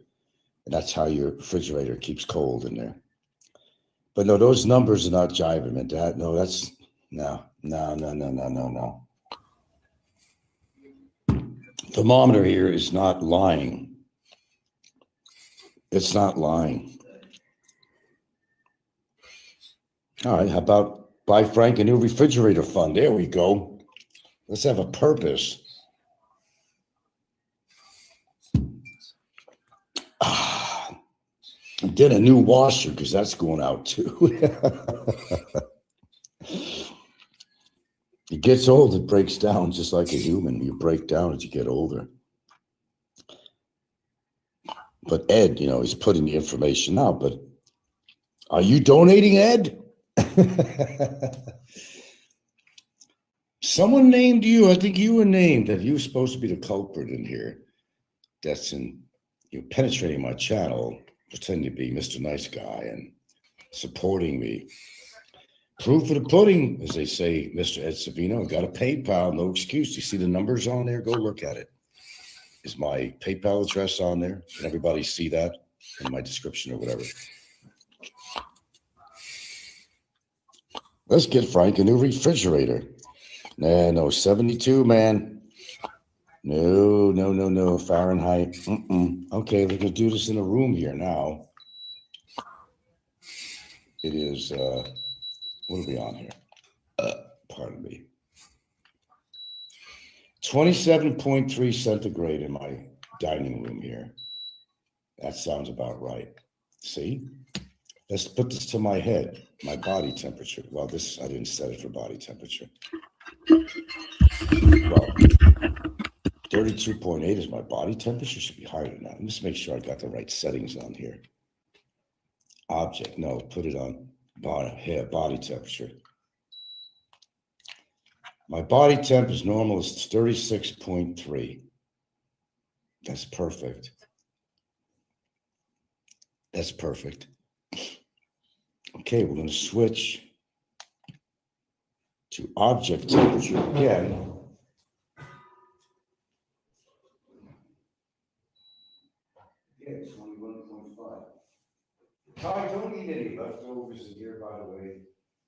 And that's how your refrigerator keeps cold in there. But no, those numbers are not jiving, man. No. Thermometer here is not lying. It's not lying. All right, how about buy Frank a new refrigerator fund? There we go. Let's have a purpose. Get a new washer because that's going out too. It gets old, it breaks down just like a human. You break down as you get older. But Ed, you know, he's putting the information out. But are you donating, Ed? Someone named you. I think you were named that you were supposed to be the culprit in here. That's in you know, penetrating my channel, pretending to be Mr. Nice Guy and supporting me. Proof of the pudding, as they say, Mr. Ed Savino. Got a PayPal, no excuse. You see the numbers on there? Go look at it. Is my PayPal address on there? Can everybody see that in my description or whatever? Let's get Frank a new refrigerator. No, 72, man. No, Fahrenheit. Okay, we're going to do this in a room here now. It is, what are we on here? Pardon me. 27.3 centigrade in my dining room here. That sounds about right. See? Let's put this to my head, my body temperature. Well, this, I didn't set it for body temperature. Well, 32.8 is my body temperature. Should be higher than that. Let me just make sure I got the right settings on here. Object, no, put it on body temperature. My body temp is normal, it's 36.3. That's perfect. That's perfect. Okay, we're going to switch to object temperature again. Yeah, 21.5. Ty, don't eat any leftovers in here, by the way,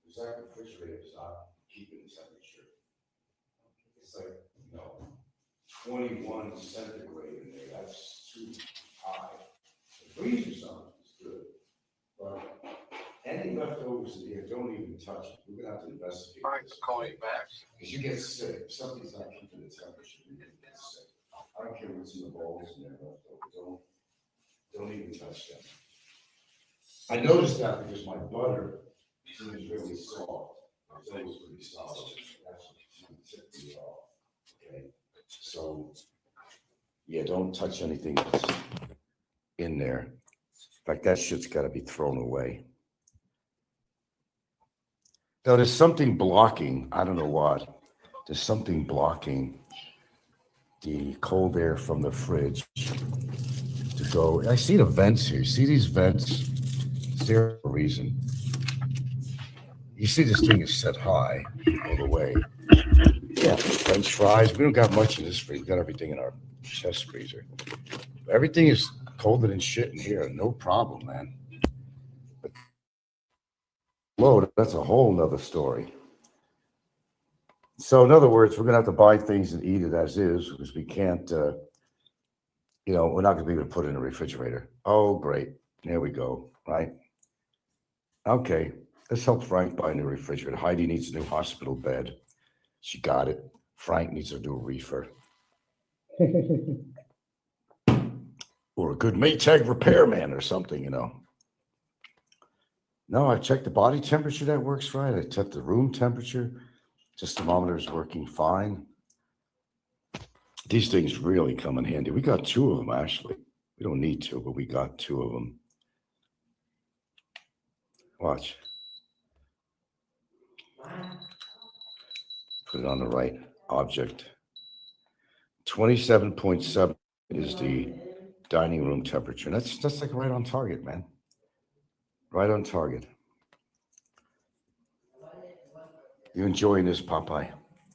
because that refrigerator is not keeping the temperature. It's like, 21 centigrade in there. That's too high. The freezer something is good, but any leftovers in here, don't even touch it. We're gonna have to investigate this. Call you back. Because you get sick. If something's not keeping the temperature, you can get sick. I don't care what's in the bowls in there left over. Don't even touch them. I noticed that because my butter seems really soft. It's always pretty solid. Actually, So, yeah, don't touch anything that's in there. In fact, that shit's got to be thrown away. Now, there's something blocking. I don't know what. There's something blocking the cold air from the fridge to go. I see the vents here. See these vents? It's there for a reason. You see this thing is set high all the way. Yeah, French fries. We don't got much in this freezer. We got everything in our chest freezer. Everything is colder than shit in here. No problem, man. But load, that's a whole nother story. So in other words, we're gonna have to buy things and eat it as is because we can't. We're not gonna be able to put it in the refrigerator. Oh, great. There we go. Right. Okay. Let's help Frank buy a new refrigerator. Heidi needs a new hospital bed. She got it. Frank needs a new reefer. Or a good Maytag repairman or something, No, I checked the body temperature. That works right. I checked the room temperature. Just thermometer is working fine. These things really come in handy. We got 2 of them, actually. We don't need 2, but we got 2 of them. Watch. Put it on the right object. 27.7 is the dining room temperature. That's like right on target, man. Right on target. You enjoying this, Popeye?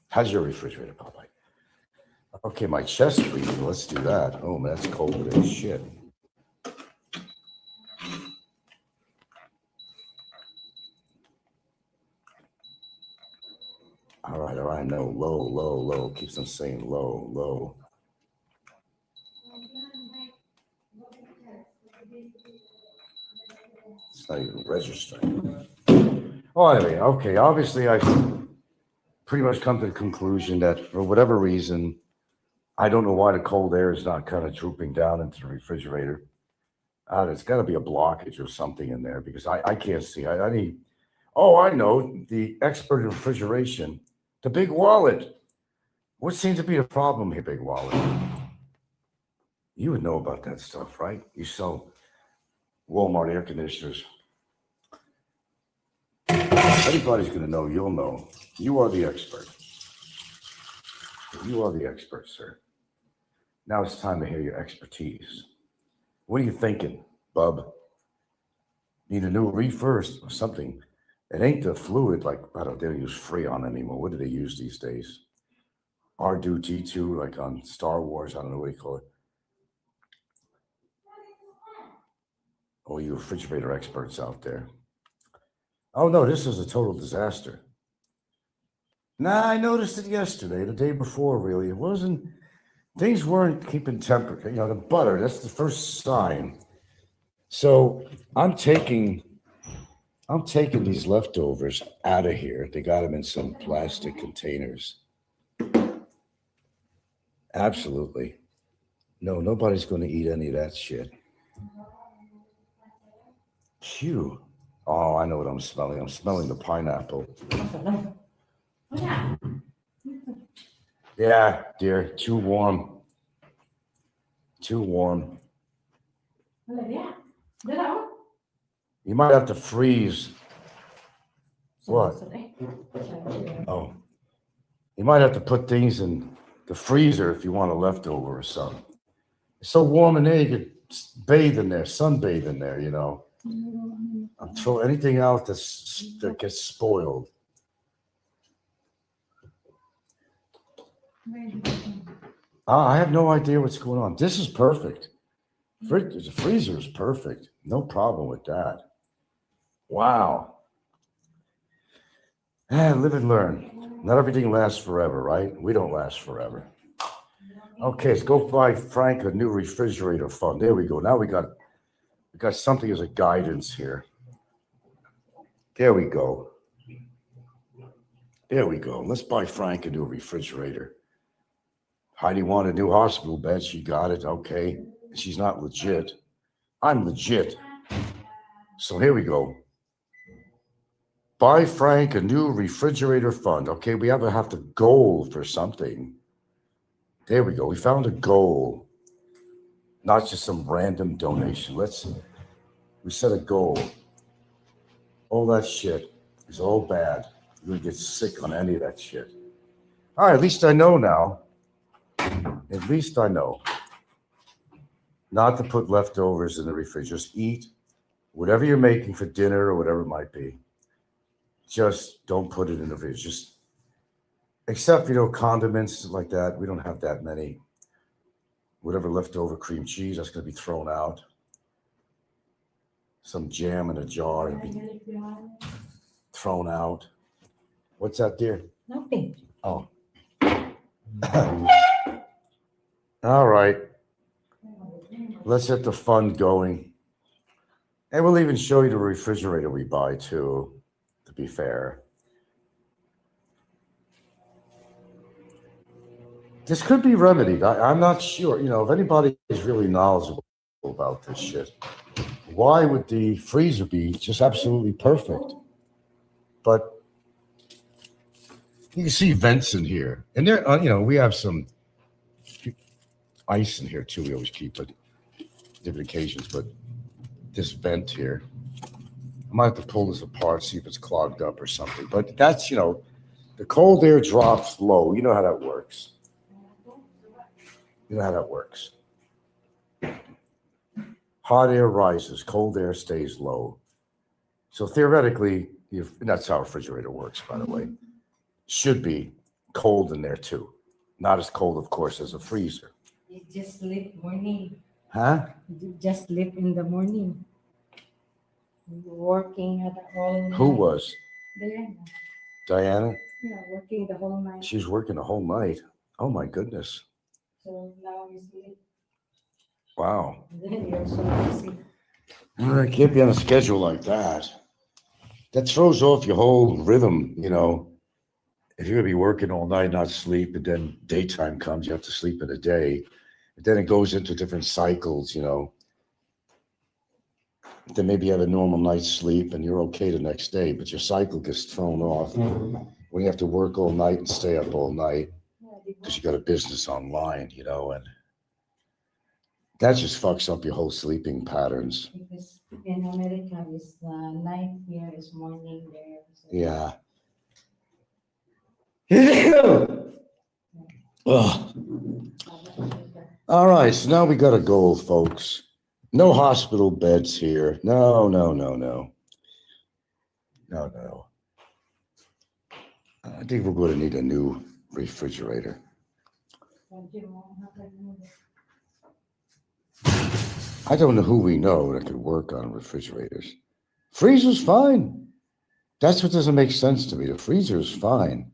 How's your refrigerator, Popeye? Okay, my chest freezer. Let's do that. Oh, man, that's cold as shit. All right. No, low. Keeps on saying low. It's not even registering. Oh, anyway, okay. Obviously, I pretty much come to the conclusion that for whatever reason, I don't know why the cold air is not kind of drooping down into the refrigerator. There's got to be a blockage or something in there because I can't see. I need. Oh, I know the expert in refrigeration, the big wallet. What seems to be the problem here, big wallet? You would know about that stuff, right? You sell Walmart air conditioners. If anybody's going to know, you'll know. You are the expert. You are the expert, sir. Now it's time to hear your expertise. What are you thinking, bub? Need a new reefer or something? It ain't the fluid like, I don't know, they don't use Freon anymore. What do they use these days? R2D2, like on Star Wars. I don't know what you call it. Oh, you refrigerator experts out there. Oh, no, this is a total disaster. Nah, I noticed it yesterday, the day before, really. It wasn't, things weren't keeping temperature. The butter, that's the first sign. So I'm taking these leftovers out of here. They got them in some plastic containers. Absolutely. No, nobody's going to eat any of that shit. Phew. Oh, I know what I'm smelling. I'm smelling the pineapple. Yeah, dear. Too warm. Too warm. You might have to freeze. What? Oh. You might have to put things in the freezer if you want a leftover or something. It's so warm in there, you could bathe in there, sunbathe in there, Throw anything out that gets spoiled. I have no idea what's going on. This is perfect. The freezer is perfect. No problem with that. Wow. Live and learn. Not everything lasts forever, right? We don't last forever. Okay, let's go buy Frank a new refrigerator fund. There we go. Now we got something as a guidance here. There we go. Let's buy Frank a new refrigerator. Heidi wanted a new hospital bed. She got it. Okay. She's not legit. I'm legit. So here we go. Buy Frank a new refrigerator fund. Okay, we have to goal for something. There we go. We found a goal, not just some random donation. We set a goal. All that shit is all bad. You're gonna get sick on any of that shit. All right, at least I know now. At least I know not to put leftovers in the refrigerator. Just eat whatever you're making for dinner or whatever it might be. Just don't put it in the fridge. Just except condiments like that. We don't have that many. Whatever leftover cream cheese that's going to be thrown out. Some jam in a jar and be thrown out. What's that, dear? Nothing. Oh. All right. Let's get the fun going. And we'll even show you the refrigerator we buy too, to be fair. This could be remedied. I'm not sure. If anybody is really knowledgeable about this shit, why would the freezer be just absolutely perfect? But you can see vents in here. And there, we have some ice in here too. We always keep it different occasions. But this vent here, I might have to pull this apart, see if it's clogged up or something. But that's, the cold air drops low. You know how that works. You know how that works. Hot air rises, cold air stays low. So theoretically, that's how a refrigerator works, by the way. Should be cold in there too. Not as cold, of course, as a freezer. You just sleep morning. Huh? You just sleep in the morning. You're working at all night. Who was? Diana. Diana? Yeah, working the whole night. She's working the whole night. Oh my goodness. So now you sleep. Wow. Then you're so busy. I can't be on a schedule like that. That throws off your whole rhythm, If you're gonna be working all night, not sleep, and then daytime comes, you have to sleep in the day. And then it goes into different cycles, Then maybe you have a normal night's sleep and you're okay the next day, but your cycle gets thrown off when you have to work all night and stay up all night because you got a business online, and that just fucks up your whole sleeping patterns. Because in America, it's night here, is morning there. So Yeah. Ugh. All right, so now we got a goal, folks. No hospital beds here. No. I think we're going to need a new refrigerator. I don't know who we know that could work on refrigerators. Freezer's fine. That's what doesn't make sense to me. The freezer is fine.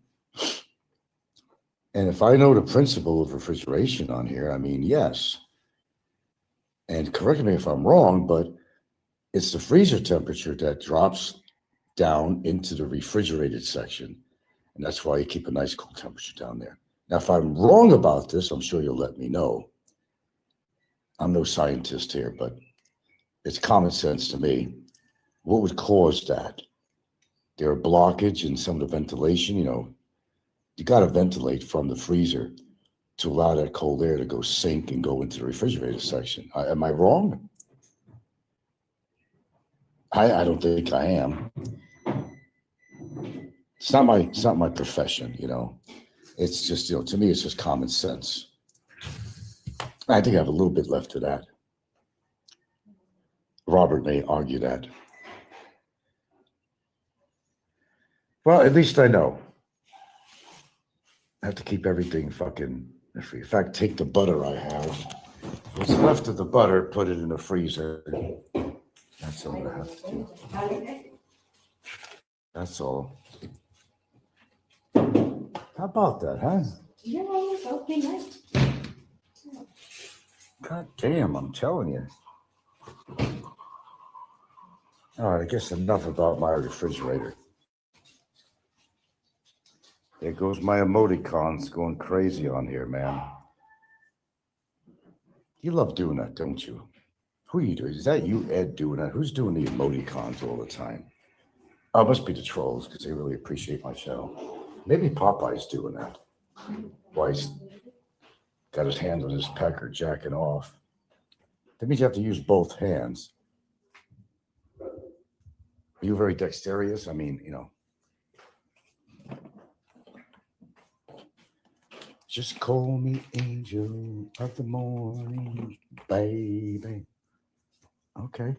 And if I know the principle of refrigeration on here, yes. And correct me if I'm wrong, but it's the freezer temperature that drops down into the refrigerated section. And that's why you keep a nice cool temperature down there. Now, if I'm wrong about this, I'm sure you'll let me know. I'm no scientist here, but it's common sense to me. What would cause that? There are blockage in some of the ventilation, you got to ventilate from the freezer to allow that cold air to go sink and go into the refrigerator section. Am I wrong? I don't think I am. It's not my profession, It's just, to me, it's just common sense. I think I have a little bit left to that. Robert may argue that. Well, at least I know. I have to keep everything fucking. In fact, take the butter I have. What's left of the butter, put it in the freezer. That's all I have to do. That's all. How about that, huh? Yeah, it's okay, nice. God damn, I'm telling you. All right, I guess enough about my refrigerator. There goes my emoticons going crazy on here, man. You love doing that, don't you? Who are you doing? Is that you, Ed, doing that? Who's doing the emoticons all the time? Oh, it must be the trolls because they really appreciate my show. Maybe Popeye's doing that. Why? got his hand on his pecker, jacking off. That means you have to use both hands. Are you very dexterous? I mean, just call me angel of the morning, baby. Okay.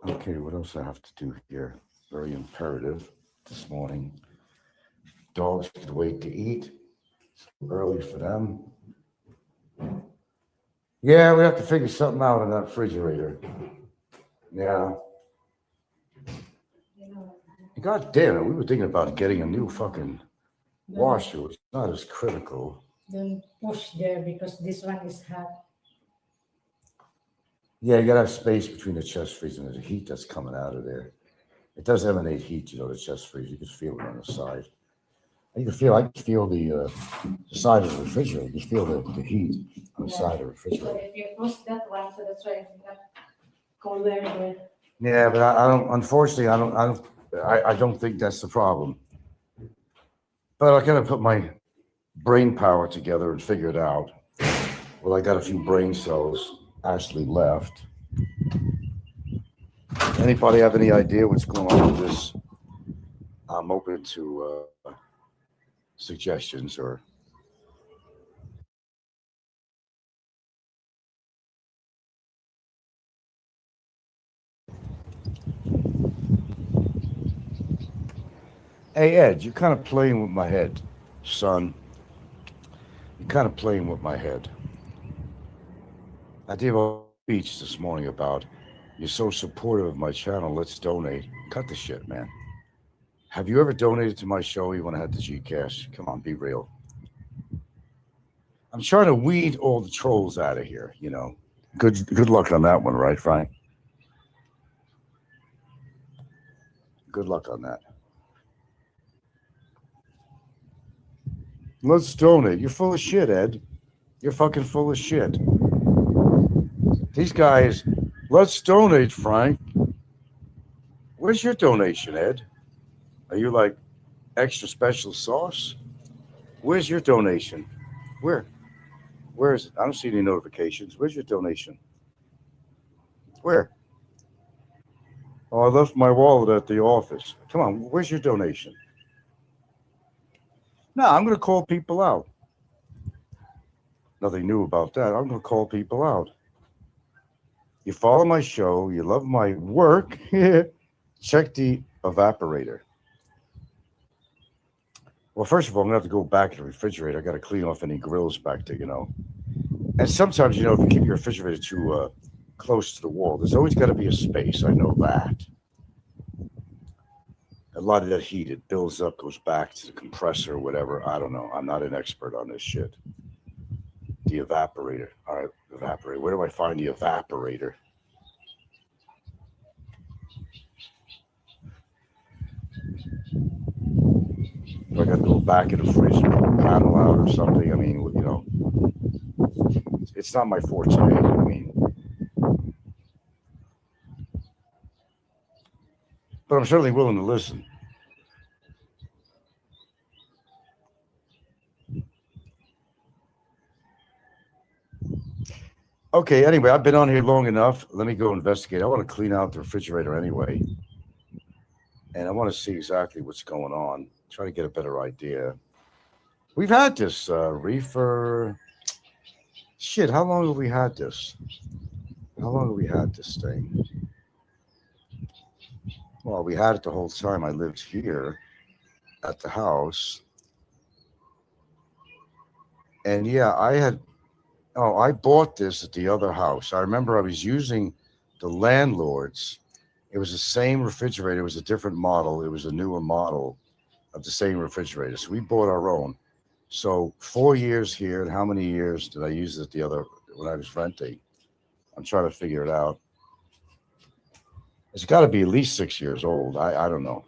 Okay, what else I have to do here? Very imperative this morning. Dogs could wait to eat. It's early for them. Yeah, we have to figure something out on that refrigerator. Yeah. God damn it, we were thinking about getting a new fucking washer. It's not as critical. Don't push there because this one is hot. Yeah, you gotta have space between the chest freezer and the heat that's coming out of there. It does emanate heat, the chest freezer. You can feel it on the side. I can feel the side of the refrigerator. You can feel the heat on the side of the refrigerator. So if you push that one, so that's why it's not colder there. Yeah, but I don't. Unfortunately, I don't think that's the problem. But I gotta put my brain power together and figure it out. Well, I got a few brain cells actually left. Anybody have any idea what's going on with this? I'm open to suggestions or. Hey, Ed, you're kind of playing with my head, son. You're kind of playing with my head. I did a speech this morning about you're so supportive of my channel. Let's donate. Cut the shit, man. Have you ever donated to my show even when I had the Gcash? Come on, be real. I'm trying to weed all the trolls out of here, Good luck on that one, right, Frank? Good luck on that. Let's donate. You're full of shit, Ed. You're fucking full of shit. These guys, let's donate, Frank. Where's your donation, Ed? Are you like extra special sauce? Where's your donation? Where is it? I don't see any notifications. Where's your donation? Where? Oh, I left my wallet at the office. Come on, where's your donation? No, I'm going to call people out. Nothing new about that. I'm going to call people out. You follow my show. You love my work. Check the evaporator. Well, first of all, I'm going to have to go back to the refrigerator. I got to clean off any grills back there, And sometimes, if you keep your refrigerator too close to the wall, there's always got to be a space. I know that. A lot of that heat, it builds up, goes back to the compressor or whatever. I don't know. I'm not an expert on this shit. The evaporator. All right, evaporator. Where do I find the evaporator? Do I got to go back in the fridge and pull the panel out or something? I mean, it's not my forte. But I'm certainly willing to listen. Okay, anyway, I've been on here long enough. Let me go investigate. I want to clean out the refrigerator anyway. And I want to see exactly what's going on. Try to get a better idea. We've had this reefer. Shit, how long have we had this? How long have we had this thing? Well, we had it the whole time I lived here at the house. And yeah, I bought this at the other house. I remember I was using the landlord's. It was the same refrigerator. It was a different model. It was a newer model of the same refrigerator. So we bought our own. So 4 years here. And how many years did I use it at the other when I was renting? I'm trying to figure it out. It's got to be at least 6 years old. I don't know.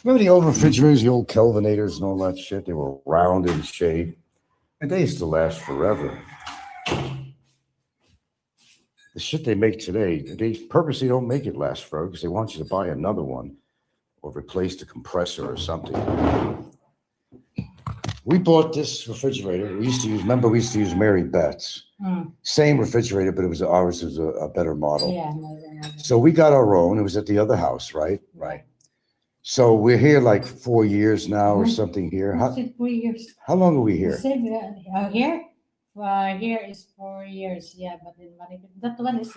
Remember the old refrigerators, the old Kelvinators and all that shit? They were round in shape. And they used to last forever. The shit they make today, they purposely don't make it last forever because they want you to buy another one or replace the compressor or something. We bought this refrigerator. We used to use, remember, we used to use Mary Beth's. Mm. Same refrigerator, but it was ours was a better model. Yeah, no. So we got our own. It was at the other house, right? Right. So we're here like 4 years now or Mhm. something here. What's it, 4 years? How long are we You here? said here? Here is 4 years. Yeah, but in Manila, that one is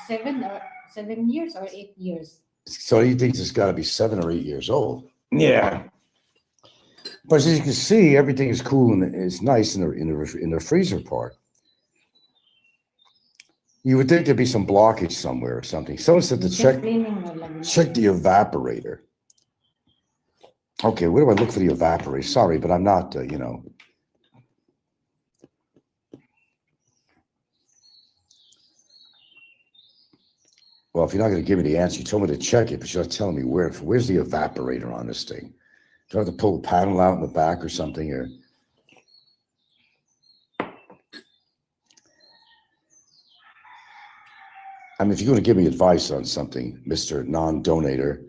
7 years or 8 years. So you think it's got to be 7 or 8 years old? Yeah. But as you can see, everything is cool and it's nice in the freezer part. You would think there'd be some blockage somewhere or something. Someone said to Just check cleaning mo lang. the evaporator. Okay, where do I look for the evaporator? Sorry, but I'm not, Well, if you're not going to give me the answer, you told me to check it, but you're not telling me where's the evaporator on this thing? Do I have to pull the panel out in the back or something? Or I mean, if you're going to give me advice on something, Mr. Non-Donator,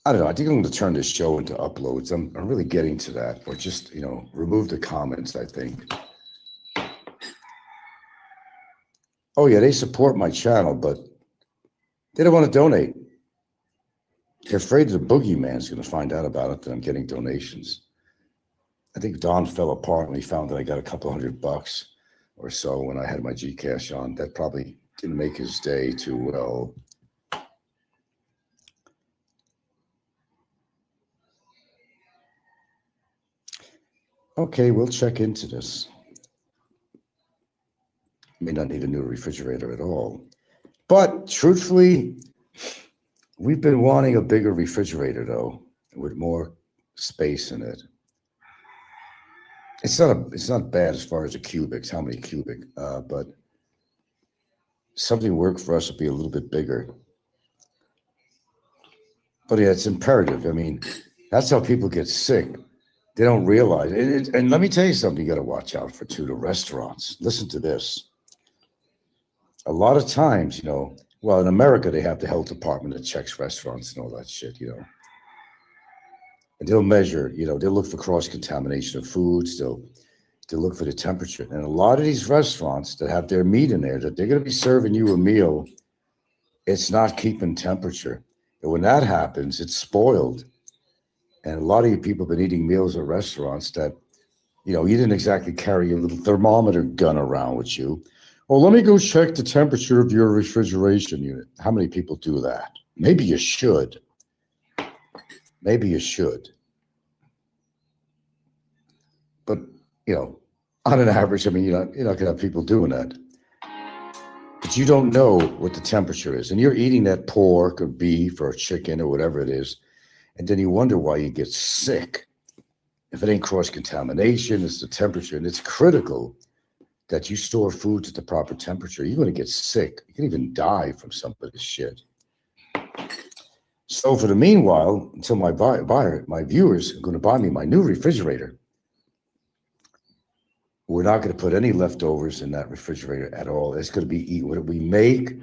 I don't know. I think I'm going to turn this show into uploads. I'm really getting to that, or just remove the comments. I think. Oh yeah, they support my channel, but they don't want to donate. They're afraid the boogeyman's going to find out about it that I'm getting donations. I think Don fell apart when he found that I got a couple $100 or so when I had my Gcash on. That probably didn't make his day too well. Okay, we'll check into this. May not need a new refrigerator at all. But truthfully, we've been wanting a bigger refrigerator though, with more space in it. It's not bad as far as the cubics, how many cubic, but something work for us would be a little bit bigger. But yeah, it's imperative. I mean, that's how people get sick. They don't realize it. And let me tell you something you got to watch out for too, the restaurants. Listen to this. A lot of times, well, in America, they have the health department that checks restaurants and all that shit, And they'll measure, they'll look for cross-contamination of foods. They'll look for the temperature. And a lot of these restaurants that have their meat in there, that they're going to be serving you a meal, it's not keeping temperature. And when that happens, it's spoiled. And a lot of you people have been eating meals at restaurants that, you didn't exactly carry your little thermometer gun around with you. Well, let me go check the temperature of your refrigeration unit. How many people do that? Maybe you should. Maybe you should. But, on an average, I mean, you're not going to have people doing that. But you don't know what the temperature is. And you're eating that pork or beef or chicken or whatever it is. And then you wonder why you get sick. If it ain't cross-contamination, it's the temperature. And it's critical that you store foods at the proper temperature. You're going to get sick. You can even die from some of this shit. So for the meanwhile, until my viewers are going to buy me my new refrigerator, we're not going to put any leftovers in that refrigerator at all. It's going to be eaten. What we make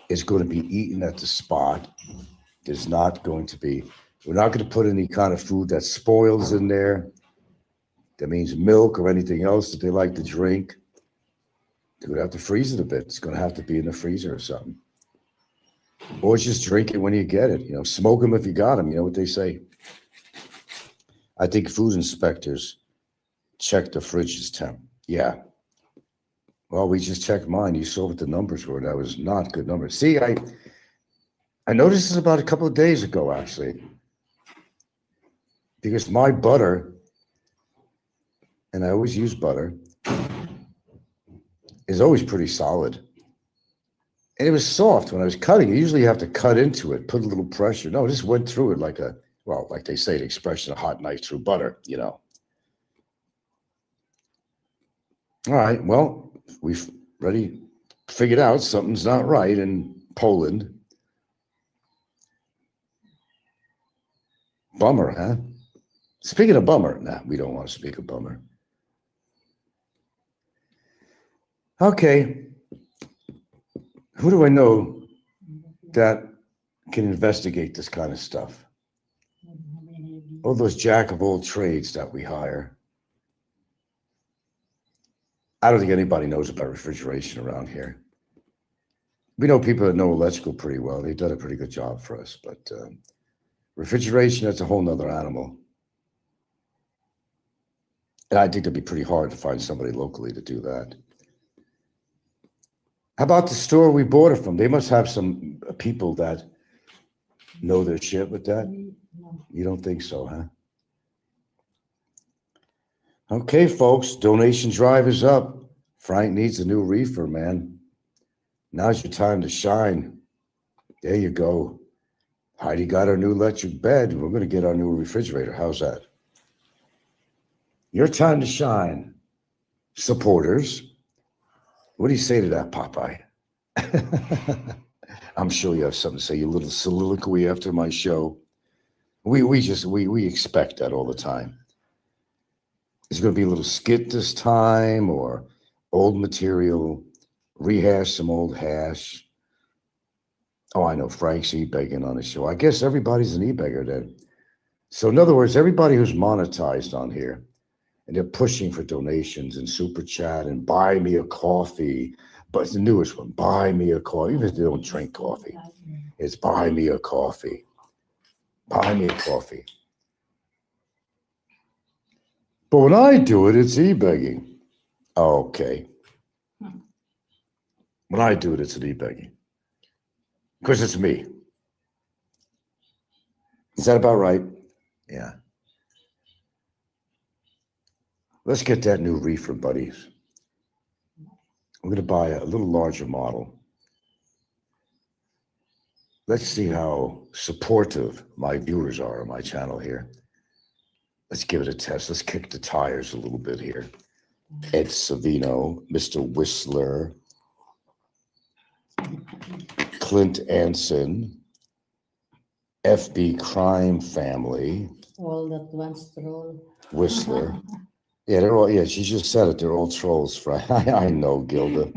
is going to be eaten at the spot. There's not going to be, we're not going to put any kind of food that spoils in there. That means milk or anything else that they like to drink. They're going to have to freeze it a bit. It's going to have to be in the freezer or something. Or just drink it when you get it. Smoke them if you got them. You know what they say. I think food inspectors check the fridge's temp. Yeah. Well, we just checked mine. You saw what the numbers were. That was not good numbers. See, I noticed this about a couple of days ago, actually. Because my butter, and I always use butter, is always pretty solid. And it was soft when I was cutting. Usually you have to cut into it, put a little pressure. No, it just went through it like like they say, the expression, a hot knife through butter, All right, well, we've already figured out something's not right in Poland. Bummer, huh? Speaking of bummer, nah, we don't want to speak of bummer. Okay. Who do I know that can investigate this kind of stuff. I don't have any idea. All those jack of all trades that we hire. I don't think anybody knows about refrigeration around here. We know people that know electrical pretty well. They've done a pretty good job for us, but refrigeration, that's a whole nother animal. And I think it'd be pretty hard to find somebody locally to do that. How about the store we bought it from? They must have some people that know their shit with that. No. You don't think so, huh? Okay, folks, donation drive is up. Frank needs a new reefer, man. Now's your time to shine. There you go. Heidi got her new electric bed. We're going to get our new refrigerator. How's that? Your time to shine. Supporters. What do you say to that, Popeye? I'm sure you have something to say, you little soliloquy after my show. We expect that all the time. Is it going to be a little skit this time, or old material, rehash some old hash? Oh, I know, Frank's e-begging on the show. I guess everybody's an e-beggar then. So in other words, everybody who's monetized on here, and they're pushing for donations and super chat and buy me a coffee, but it's the newest one, buy me a coffee, even if they don't drink coffee. It's buy me a coffee. Buy me a coffee. But when I do it, it's e-begging. Okay. When I do it, it's an e-begging. Because it's me. Is that about right? Yeah. Let's get that new reefer, buddies. I'm going to buy a little larger model. Let's see how supportive my viewers are on my channel here. Let's give it a test. Let's kick the tires a little bit here. Ed Savino, Mr. Whistler, Clint Anson, FB Crime Family, All that once troll. Whistler. Yeah, they're all, yeah, she just said it. They're all trolls. Right? I know, Gilda.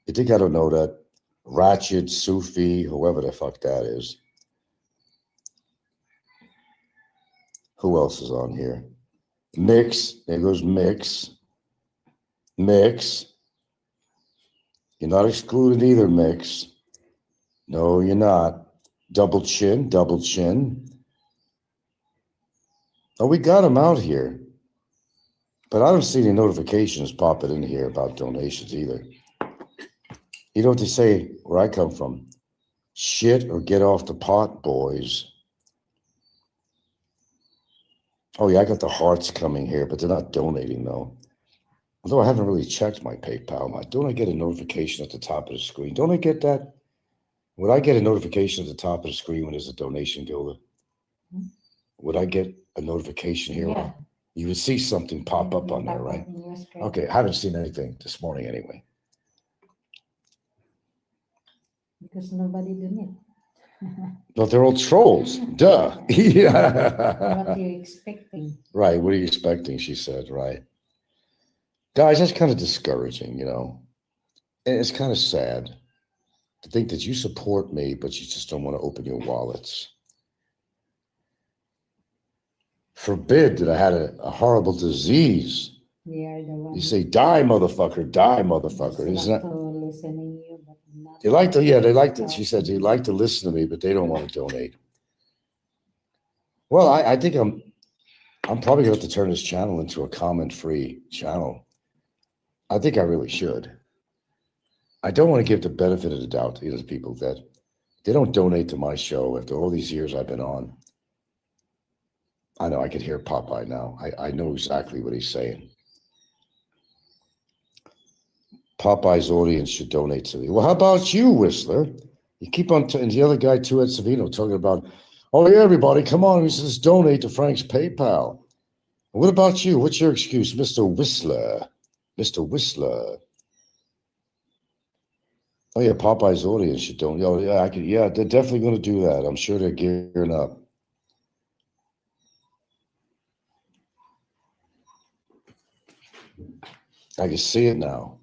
You think I don't know that? Ratchet, Sufi, whoever the fuck that is. Who else is on here? Mix. There goes Mix. Mix. You're not excluded either, Mix. No, you're not. Double chin, double chin. Oh, we got him out here. But I don't see any notifications popping in here about donations either. You know what they say where I come from? Shit or get off the pot, boys. Oh, yeah, I got the hearts coming here, but they're not donating, though. Although I haven't really checked my PayPal. Don't I get a notification at the top of the screen? Don't I get that? Would I get a notification at the top of the screen when there's a donation, Gilda? Would I get a notification here? Yeah. You would see something pop up on there, right? Okay, I haven't seen anything this morning anyway. Because nobody donate. But they're all trolls. Duh. Yeah. What are you expecting? Right. What are you expecting? She said, right. Guys, that's kind of discouraging, you know. And it's kind of sad to think that you support me, but you just don't want to open your wallets. Forbid that I had a horrible disease. We are the ones. You say, die, motherfucker, die, motherfucker. Isn't that? Listening you, but not They like to, yeah, they like to, she said, they like to listen to me, but they don't want to donate. Well, I think I'm probably going to have to turn this channel into a comment-free channel. I think I really should. I don't want to give the benefit of the doubt to these people that they don't donate to my show after all these years I've been on. I know I could hear Popeye now. I know exactly what he's saying. Popeye's audience should donate to me. Well, how about you, Whistler? You keep on, and the other guy too, Ed Savino, talking about, oh yeah, everybody, come on, he says donate to Frank's PayPal. What about you? What's your excuse, Mr. Whistler? Mr. Whistler. Oh yeah, Popeye's audience should donate. Oh yeah, yeah, they're definitely going to do that. I'm sure they're gearing up. I can see it now.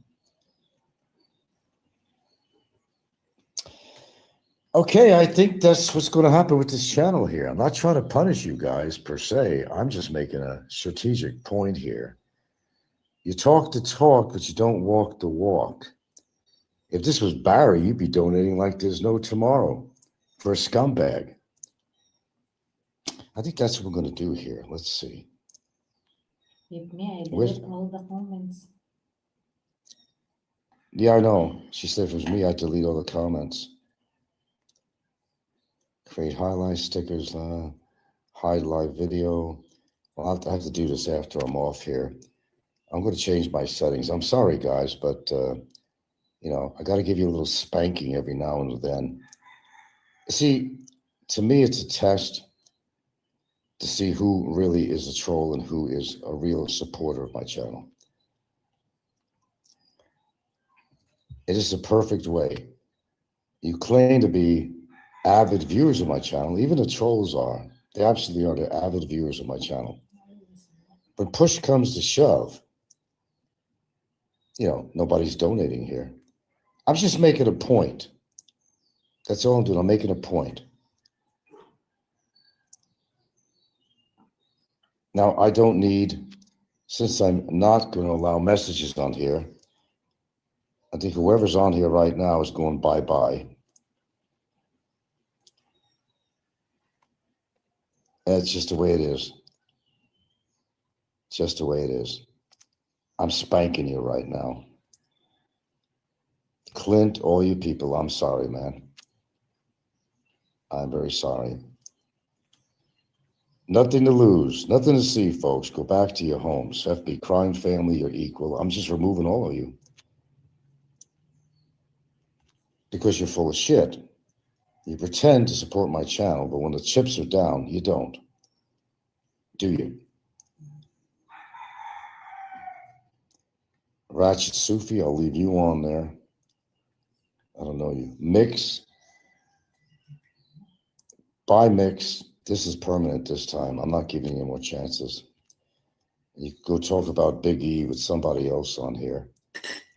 Okay, I think that's what's going to happen with this channel here. I'm not trying to punish you guys per se. I'm just making a strategic point here. You talk the talk, but you don't walk the walk. If this was Barry, you'd be donating like there's no tomorrow for a scumbag. I think that's what we're going to do here. Let's see. With me, I Where's- delete all the comments. Yeah, I know. She said if it was me, I'd delete all the comments. Create highlight stickers, hide live video. Well, I have to do this after I'm off here. I'm going to change my settings. I'm sorry, guys, but, you know, I got to give you a little spanking every now and then. See, to me, it's a test to see who really is a troll and who is a real supporter of my channel. It is the perfect way. You claim to be avid viewers of my channel. Even the trolls are. They absolutely are. They're avid viewers of my channel. When push comes to shove, you know, nobody's donating here. I'm just making a point. That's all I'm doing. I'm making a point. Now, I don't need, since I'm not going to allow messages on here, I think whoever's on here right now is going bye-bye. That's just the way it is. Just the way it is. I'm spanking you right now. Clint, all you people, I'm sorry, man. I'm very sorry. Nothing to lose, nothing to see, folks. Go back to your homes. FB crime family, you're equal. I'm just removing all of you. Because you're full of shit. You pretend to support my channel, but when the chips are down, you don't. Do you? Ratchet Sufi, I'll leave you on there. I don't know you. Mix. Bye, Mix. This is permanent this time. I'm not giving you more chances. You could go talk about Big E with somebody else on here.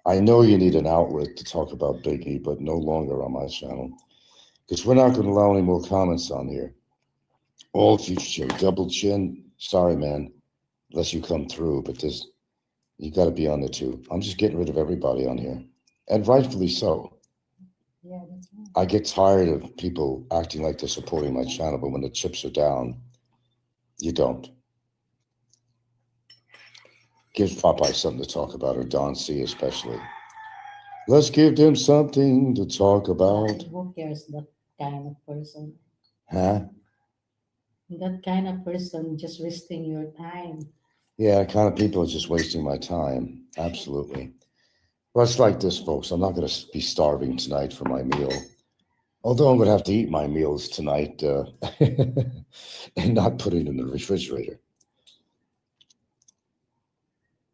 I know you need an outlet to talk about Big E, but no longer on my channel. Because we're not going to allow any more comments on here. All future double chin. Sorry, man. Unless you come through, but this, you got to be on there too. I'm just getting rid of everybody on here. And rightfully so. Yeah, that's right. I get tired of people acting like they're supporting my channel, but when the chips are down, you don't. Give Popeye something to talk about, or Don C especially. Let's give them something to talk about. Who cares that kind of person? Huh? That kind of person just wasting your time. Yeah, kind of people are just wasting my time. Absolutely. Well, it's like this, folks. I'm not going to be starving tonight for my meal. Although I'm going to have to eat my meals tonight and not put it in the refrigerator.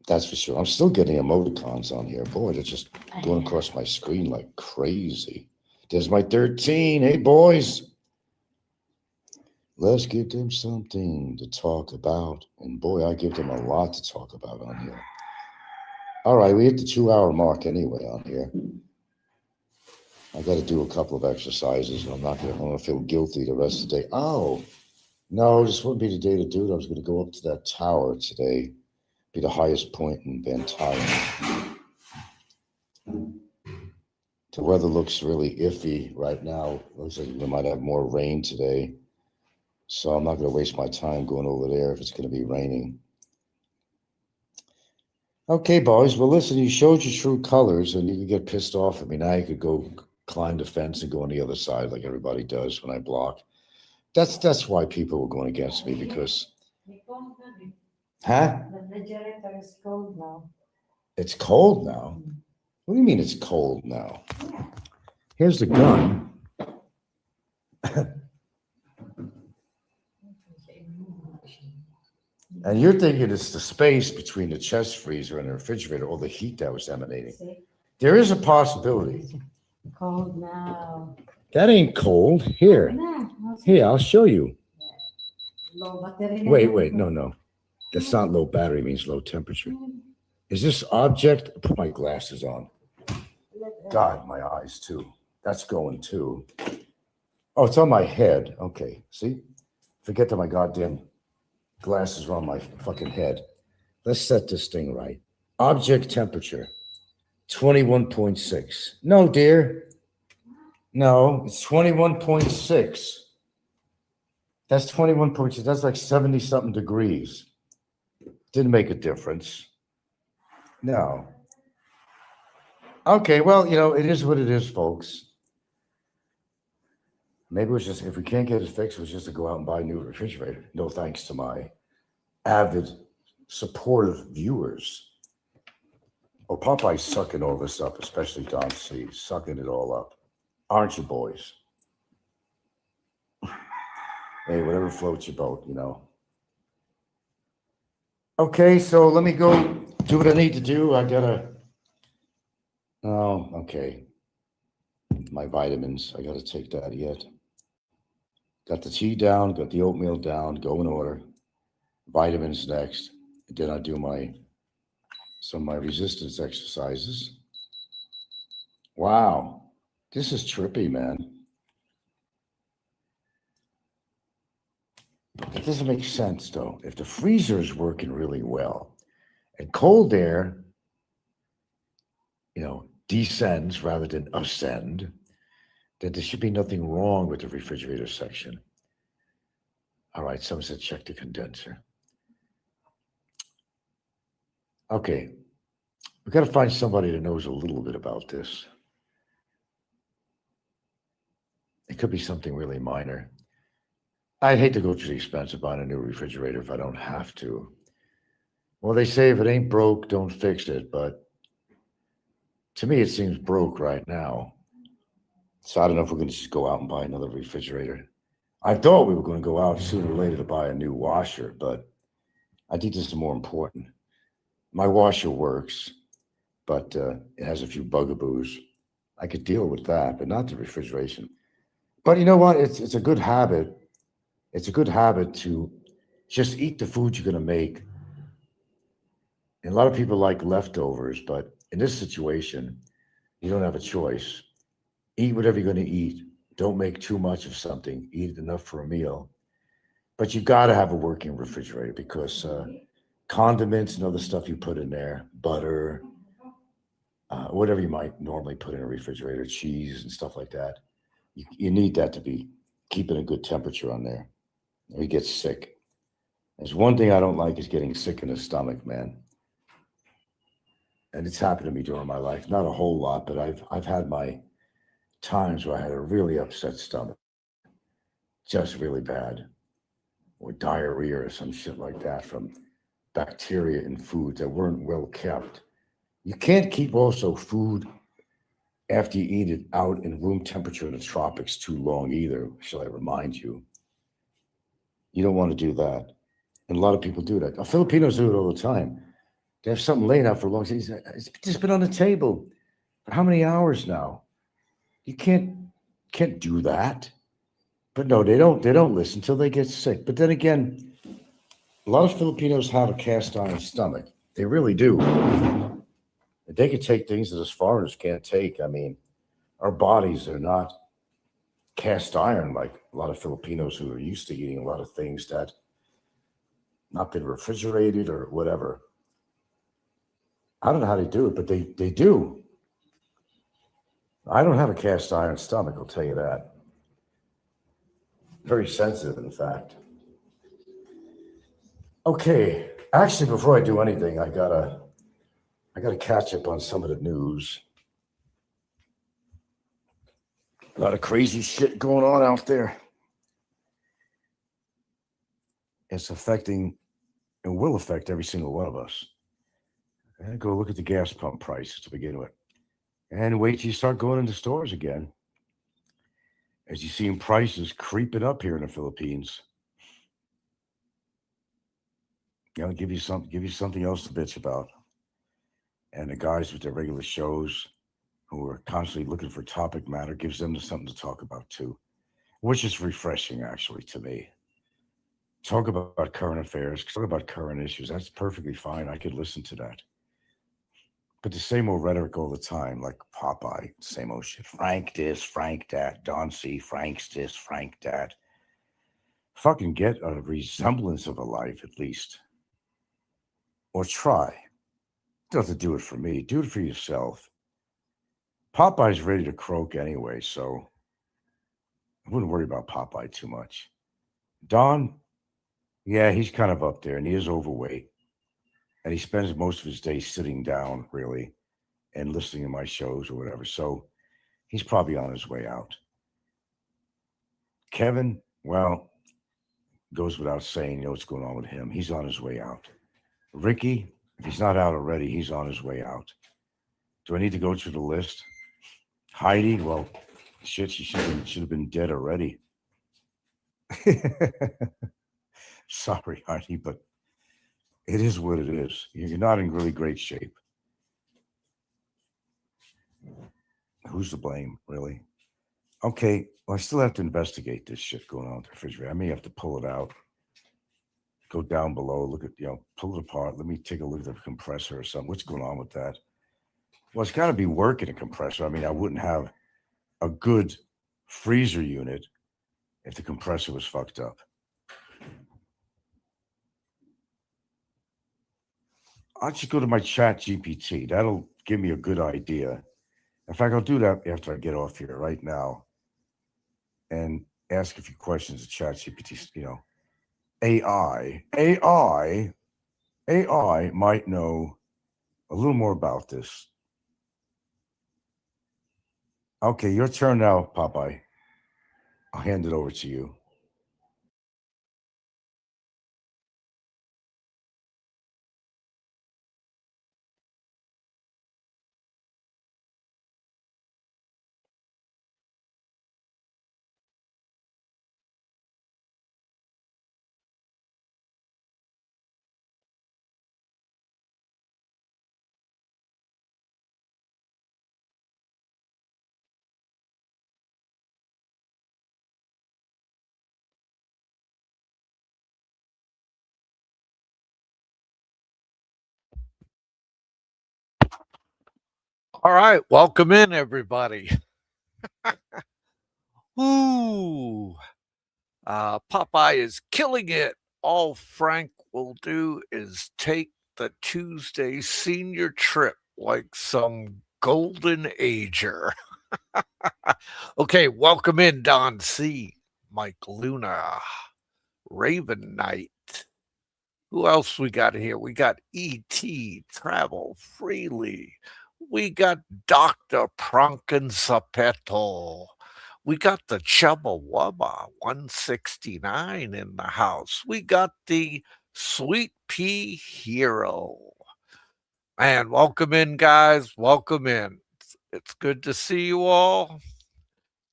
That's for sure. I'm still getting emoticons on here. Boy, they're just going across my screen like crazy. There's my 13. Hey, boys. Let's give them something to talk about. And boy, I give them a lot to talk about on here. All right, we hit the 2-hour mark anyway on here. I got to do a couple of exercises. And I'm not going to feel guilty the rest of the day. Oh, no, this wouldn't be the day to do it. I was going to go up to that tower today. Be the highest point in Van Tyne. The weather looks really iffy right now. Looks like we might have more rain today. So I'm not going to waste my time going over there if it's going to be raining. Okay, boys. Well, listen, you showed your true colors and you could get pissed off at me. Now you could go climb the fence and go on the other side like everybody does when I block. That's why people were going against me because... Huh? The refrigerator is cold now. It's cold now? What do you mean it's cold now? Here's the gun. And you're thinking it's the space between the chest freezer and the refrigerator, or the heat that was emanating. See? There is a possibility. Cold now. That ain't cold. Here. Here, I'll show you. Low battery na Wait, lang. no. That's not low battery, means low temperature. Is this object? Put my glasses on. God, my eyes too. That's going too. Oh, it's on my head. Okay, see? Forget that my goddamn glasses are on my fucking head. Let's set this thing right. Object temperature, 21.6. No, dear. No, it's 21.6. That's 21.6. That's like 70 something degrees. Didn't make a difference. No. Okay, well, it is what it is, folks. Maybe it's just, if we can't get it fixed, it's just to go out and buy a new refrigerator. No thanks to my avid, supportive viewers. Oh, Popeye's sucking all this up, especially Don C. Sucking it all up. Aren't you, boys? Hey, whatever floats your boat. Okay, so let me go do what I need to do. Oh, okay. My vitamins, I gotta take that yet. Got the tea down, got the oatmeal down, go in order. Vitamins next. And then I do some of my resistance exercises. Wow, this is trippy, man. It doesn't make sense, though. If the freezer is working really well and cold air, descends rather than ascend, then there should be nothing wrong with the refrigerator section. All right, someone said check the condenser. Okay, we've got to find somebody that knows a little bit about this. It could be something really minor. I'd hate to go to the expense of buying a new refrigerator if I don't have to. Well, they say if it ain't broke, don't fix it. But to me, it seems broke right now. So I don't know if we're going to just go out and buy another refrigerator. I thought we were going to go out sooner or later to buy a new washer, but I think this is more important. My washer works, but it has a few bugaboos. I could deal with that, but not the refrigeration. But you know what? It's a good habit. It's a good habit to just eat the food you're going to make. And a lot of people like leftovers, but in this situation, you don't have a choice. Eat whatever you're going to eat. Don't make too much of something. Eat enough for a meal. But you got to have a working refrigerator because condiments and other stuff you put in there, butter, whatever you might normally put in a refrigerator, cheese and stuff like that, you need that to be keeping a good temperature on there. Or you get sick. There's one thing I don't like is getting sick in the stomach, man. And it's happened to me during my life. Not a whole lot, but I've had my times where I had a really upset stomach. Just really bad. Or diarrhea or some shit like that from bacteria in foods that weren't well kept. You can't keep also food after you eat it out in room temperature in the tropics too long either, shall I remind you. You don't want to do that. And a lot of people do that. Filipinos do it all the time. They have something laying out for a long time. It's just been on the table for how many hours now? You can't do that. But no, they don't listen until they get sick. But then again, a lot of Filipinos have a cast iron stomach. They really do. They can take things that us foreigners can't take. I mean, our bodies are not cast iron like a lot of Filipinos who are used to eating a lot of things that not been refrigerated or whatever. I don't know how they do it, but they do. I don't have a cast iron stomach, I'll tell you that. Very sensitive, in fact. Okay, actually, before I do anything, I gotta catch up on some of the news. A lot of crazy shit going on out there. It's affecting and will affect every single one of us. And go look at the gas pump prices to begin with. And wait till you start going into stores again. As you see prices creeping up here in the Philippines. I'll give you something else to bitch about. And the guys with their regular shows who are constantly looking for topic matter gives them something to talk about too, which is refreshing actually to me. Talk about current affairs, talk about current issues. That's perfectly fine. I could listen to that. But the same old rhetoric all the time, like Popeye, same old shit. Frank this, Frank that, Don C, Frank's this, Frank that. Fucking get a resemblance of a life at least. Or try. You don't have to do it for me. Do it for yourself. Popeye's ready to croak anyway, so I wouldn't worry about Popeye too much. Don, yeah, he's kind of up there and he is overweight. And he spends most of his day sitting down, really, and listening to my shows or whatever. So he's probably on his way out. Kevin, well, goes without saying, you know what's going on with him. He's on his way out. Ricky, if he's not out already, he's on his way out. Do I need to go through the list? Heidi, well, shit, she should have been dead already. Sorry, Heidi, but it is what it is. You're not in really great shape. Who's to blame, really? Okay, well, I still have to investigate this shit going on with the refrigerator. I may have to pull it out, go down below, look at, pull it apart. Let me take a look at the compressor or something. What's going on with that? Well, it's got to be working a compressor. I mean, I wouldn't have a good freezer unit if the compressor was fucked up. I'll just go to my chat GPT. That'll give me a good idea. In fact, I'll do that after I get off here right now and ask a few questions to chat GPT. AI might know a little more about this. Okay, your turn now, Popeye. I'll hand it over to you. All right, welcome in, everybody. Ooh, Popeye is killing it. All Frank will do is take the Tuesday senior trip like some golden ager. Okay, welcome in, Don C, Mike Luna, Raven Knight. Who else we got here? We got E.T. Travel Freely. We got Dr. Prankensapeto. We got the Chubba Wubba 169 in the house. We got the Sweet Pea Hero. And welcome in, guys. Welcome in. It's good to see you all.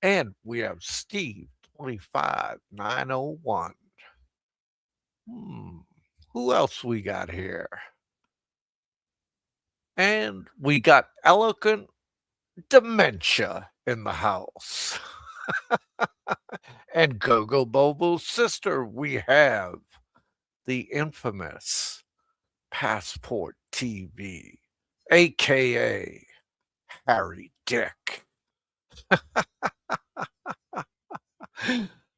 And we have Steve 25901. Who else we got here? And we got elegant dementia in the house. And Gogo Bobo's sister, we have the infamous Passport TV, aka Harry Dick.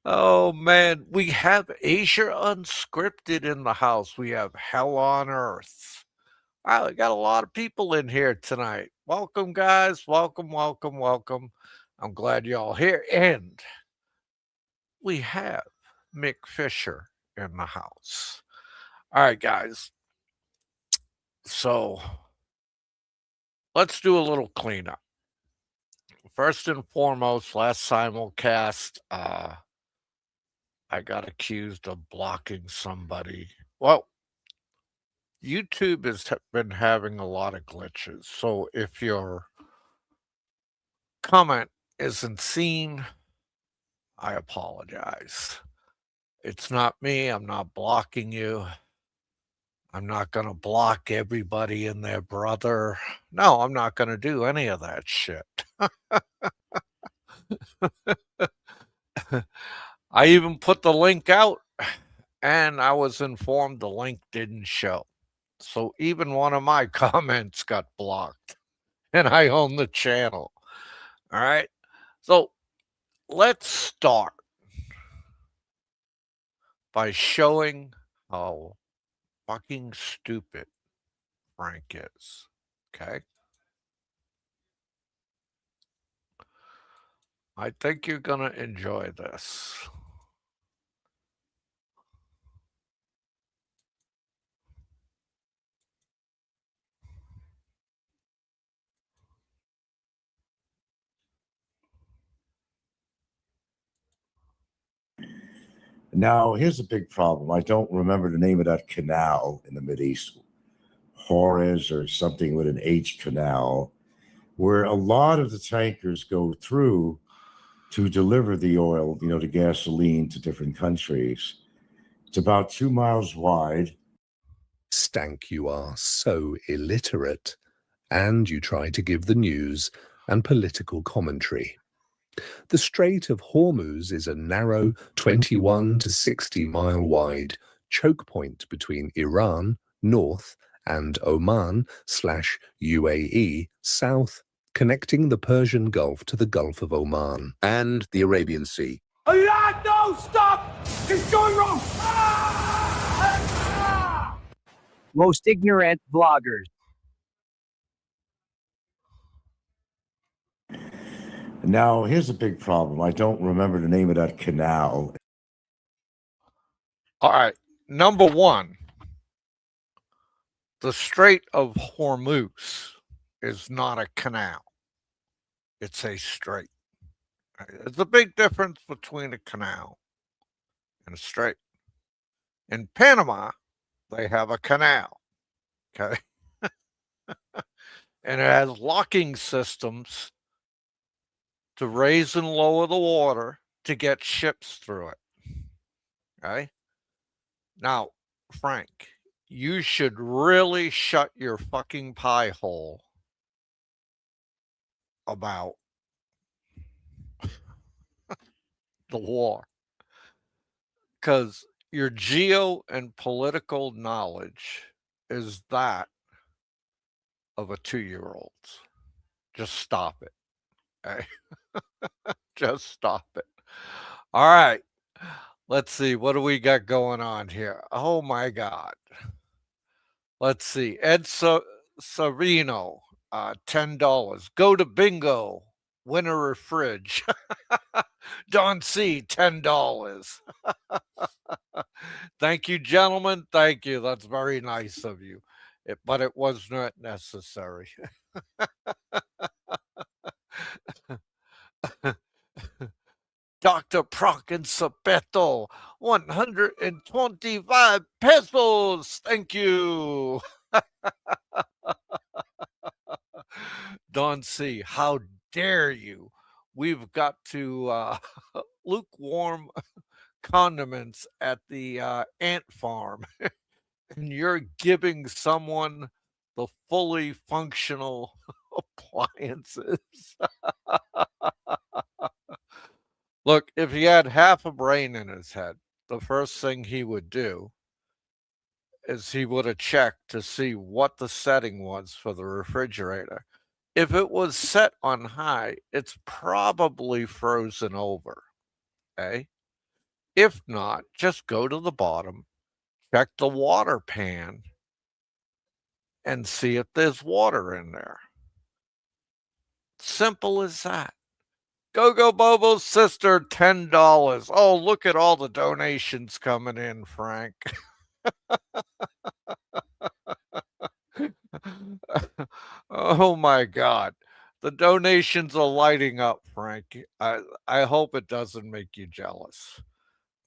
Oh man, we have Asia Unscripted in the house. We have Hell on Earth. Wow, we got a lot of people in here tonight. Welcome, guys. Welcome, welcome, welcome. I'm glad y'all here. And we have Mick Fisher in the house. All right, guys. So let's do a little cleanup. First and foremost, last simulcast, I got accused of blocking somebody. Well, YouTube has been having a lot of glitches. So if your comment isn't seen, I apologize. It's not me. I'm not blocking you. I'm not going to block everybody and their brother. No, I'm not going to do any of that shit. I even put the link out and I was informed the link didn't show. So even one of my comments got blocked, and I own the channel. All right. So let's start by showing how fucking stupid Frank is. Okay. I think you're going to enjoy this. Now, here's a big problem. I don't remember the name of that canal in the Mideast, Juarez or something with an H canal, where a lot of the tankers go through to deliver the oil, the gasoline to different countries. It's about 2 miles wide. Stank, you are so illiterate, and you try to give the news and political commentary. The Strait of Hormuz is a narrow 21 to 60 mile wide choke point between Iran, north, and Oman/UAE, south, connecting the Persian Gulf to the Gulf of Oman and the Arabian Sea. No, stop! It's going wrong! Most ignorant vloggers. Now, here's a big problem. I don't remember the name of that canal. All right. Number one, the Strait of Hormuz is not a canal. It's a strait. There's a big difference between a canal and a strait. In Panama, they have a canal. Okay. And it has locking systems to raise and lower the water to get ships through it. Okay. Now, Frank, you should really shut your fucking pie hole about the war. Because your geo and political knowledge is that of a 2-year-old. Just stop it. Okay? Just stop it. All right. Let's see. What do we got going on here? Oh my God. Let's see. Ed Savino, $10. Go to bingo. Winner of fridge. Don C, $10. Thank you, gentlemen. Thank you. That's very nice of you. But it was not necessary. Dr. Prokensapeto, 125 pesos. Thank you. Don C, how dare you? We've got to lukewarm condiments at the ant farm, and you're giving someone the fully functional appliances. Look, if he had half a brain in his head, the first thing he would do is he would have checked to see what the setting was for the refrigerator. If it was set on high, it's probably frozen over. Okay? If not, just go to the bottom, check the water pan, and see if there's water in there. Simple as that. Go Bobo's sister, $10. Oh, look at all the donations coming in, Frank. Oh my God. The donations are lighting up, Frank. I hope it doesn't make you jealous.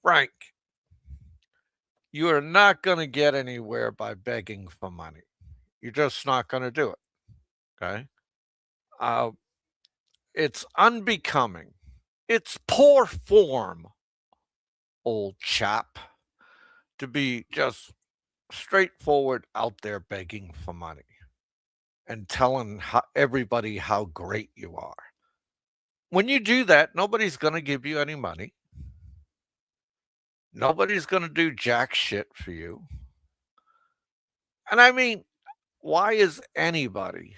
Frank, you are not going to get anywhere by begging for money. You're just not going to do it. Okay? It's unbecoming. It's poor form, old chap, to be just straightforward out there begging for money and telling everybody how great you are. When you do that, nobody's going to give you any money. Nobody's going to do jack shit for you. And I mean, why is anybody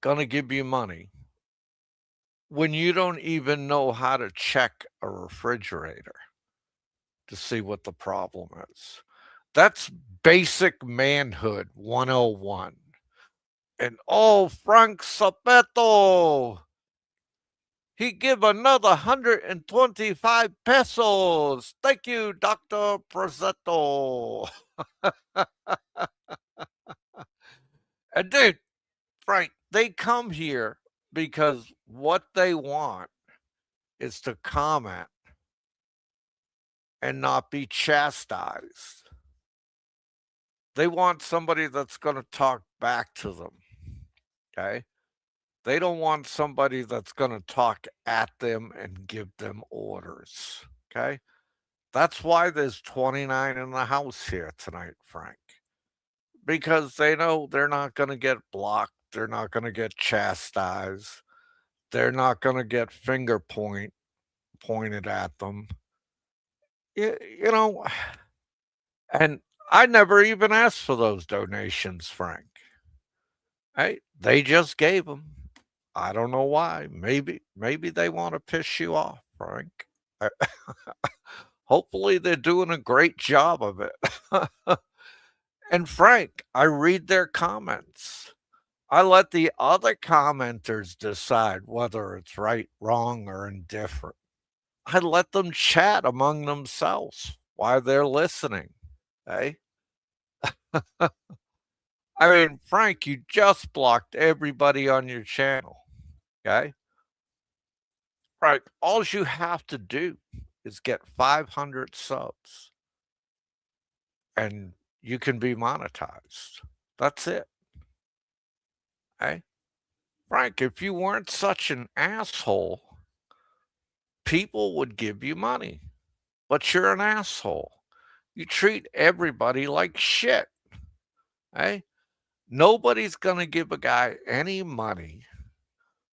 going to give you money when you don't even know how to check a refrigerator to see what the problem is? That's basic manhood 101. And oh, Frank Sapeto, he give another 125 pesos. Thank you, Dr. Prozetto. And dude, Frank, they come here because what they want is to comment and not be chastised. They want somebody that's going to talk back to them. Okay. They don't want somebody that's going to talk at them and give them orders. Okay. That's why there's 29 in the house here tonight, Frank, because they know they're not going to get blocked. They're not going to get chastised. They're not going to get pointed at them. You know, and I never even asked for those donations, Frank. Hey, they just gave them. I don't know why. Maybe they want to piss you off, Frank. I- Hopefully they're doing a great job of it. And Frank, I read their comments. I let the other commenters decide whether it's right, wrong, or indifferent. I let them chat among themselves while they're listening. Hey, I mean, Frank, you just blocked everybody on your channel. Okay. Right. All you have to do is get 500 subs and you can be monetized. That's it. Okay. Frank, if you weren't such an asshole, people would give you money. But you're an asshole. You treat everybody like shit. Hey, nobody's going to give a guy any money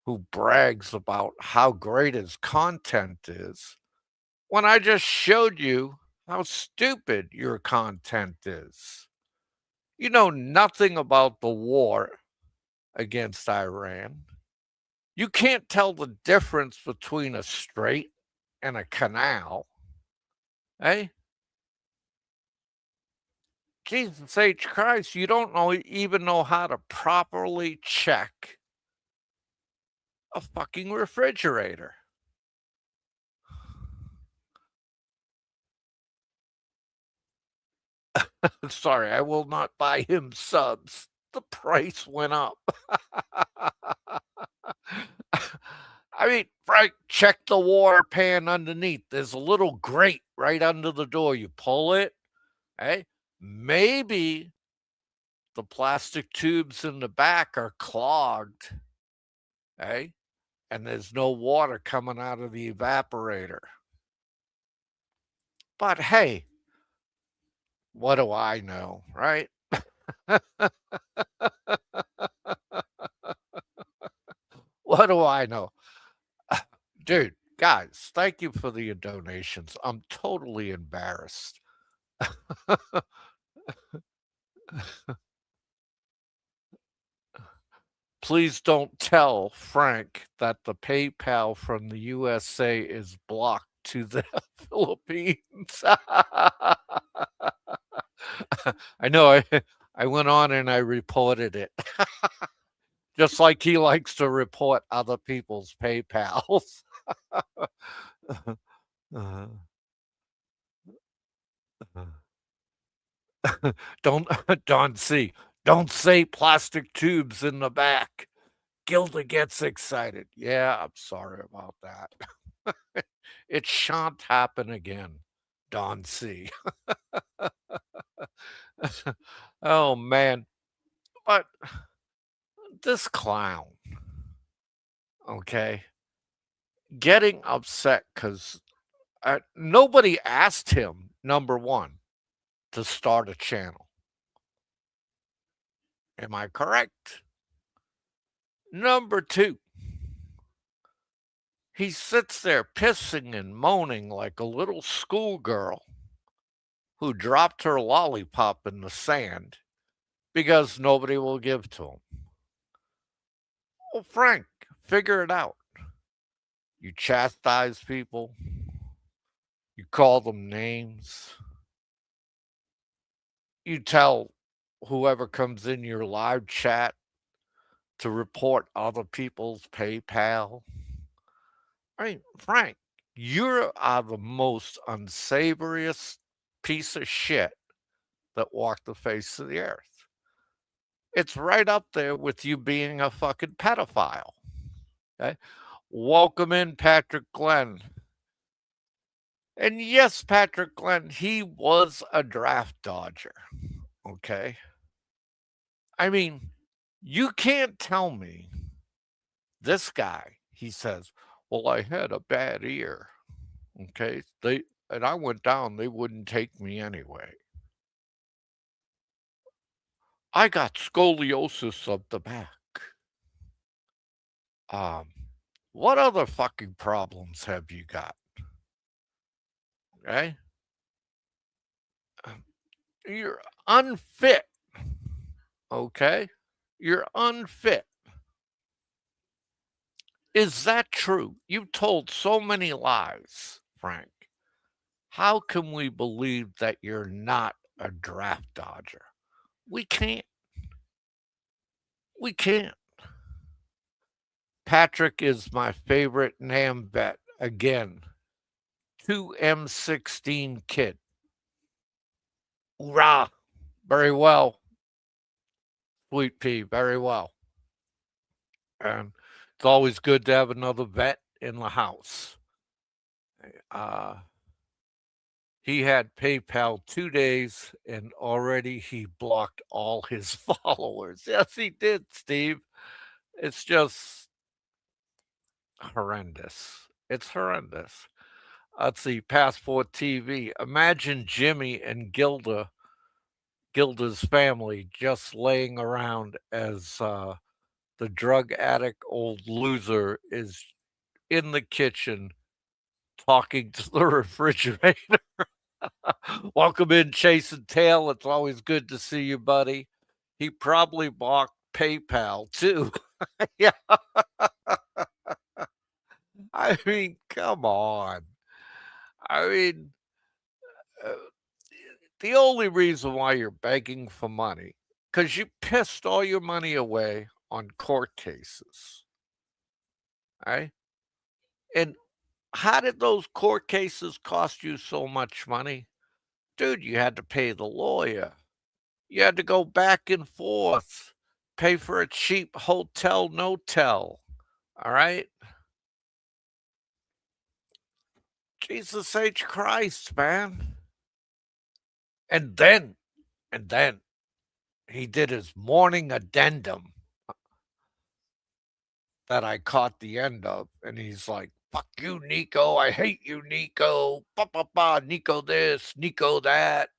who brags about how great his content is when I just showed you how stupid your content is. You know nothing about the war against Iran. You can't tell the difference between a strait and a canal. Eh? Jesus H. Christ, you don't even know how to properly check a fucking refrigerator. Sorry, I will not buy him subs. The price went up. I mean, Frank, check the water pan underneath. There's a little grate right under the door. You pull it, eh? Maybe the plastic tubes in the back are clogged, eh? And there's no water coming out of the evaporator. But hey, what do I know, right? What do I know? Dude, guys, thank you for the donations. I'm totally embarrassed. Please don't tell Frank that the PayPal from the USA is blocked to the Philippines. I know I went on and I reported it. Just like he likes to report other people's PayPals. Uh, don't Don C. Don't say plastic tubes in the back. Gilda gets excited. Yeah, I'm sorry about that. It shan't happen again, Don C. Oh man. But this clown, okay, getting upset because nobody asked him, number one, to start a channel. Am I correct? Number two, he sits there pissing and moaning like a little schoolgirl who dropped her lollipop in the sand because nobody will give to him. Well, Frank, figure it out. You chastise people, you call them names, you tell whoever comes in your live chat to report other people's PayPal. I mean, Frank, you are the most unsavoriest piece of shit that walked the face of the earth. It's right up there with you being a fucking pedophile. Okay? Welcome in, Patrick Glenn. And yes, Patrick Glenn, he was a draft dodger. Okay? I mean, you can't tell me this guy, he says, well, I had a bad ear. Okay? And I went down, they wouldn't take me anyway. I got scoliosis of the back. What other fucking problems have you got? Okay? You're unfit. Okay? You're unfit. Is that true? You've told so many lies, Frank. How can we believe that you're not a draft dodger? We can't. We can't. Patrick is my favorite NAM vet. Again, 2M16 kid. Hoorah! Very well. Sweet pea, very well. And it's always good to have another vet in the house. He had PayPal 2 days and already he blocked all his followers. Yes, he did, Steve. It's just horrendous. It's horrendous. Let's see, Passport TV. Imagine Jimmy and Gilda's family just laying around as the drug addict old loser is in the kitchen talking to the refrigerator. Welcome in, Chase and Tail. It's always good to see you, buddy. He probably blocked PayPal too. Yeah. I mean, come on. I mean, uh, the only reason why you're begging for money, because you pissed all your money away on court cases. Right? And how did those court cases cost you so much money? Dude, you had to pay the lawyer. You had to go back and forth, pay for a cheap hotel, no-tell. All right? Jesus H. Christ, man. And then he did his morning addendum that I caught the end of. And he's like, fuck you, Nico. I hate you, Nico. Nico this, Nico that.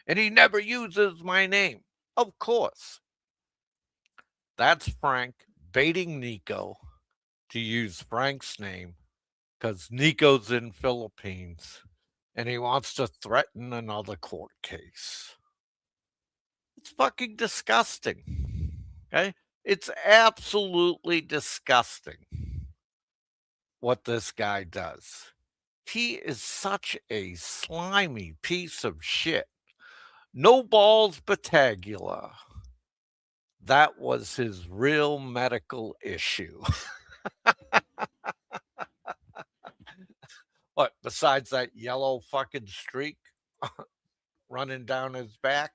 And he never uses my name. Of course. That's Frank baiting Nico to use Frank's name because Nico's in Philippines and he wants to threaten another court case. It's fucking disgusting. Okay? It's absolutely disgusting what this guy does. He is such a slimy piece of shit. No balls Batagula. That was his real medical issue. What, besides that yellow fucking streak running down his back?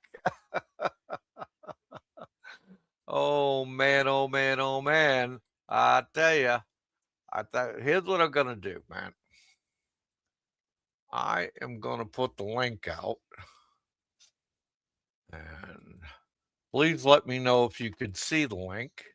Oh man, oh man, oh man. I tell you, here's what I'm going to do, man. I am going to put the link out. And please let me know if you could see the link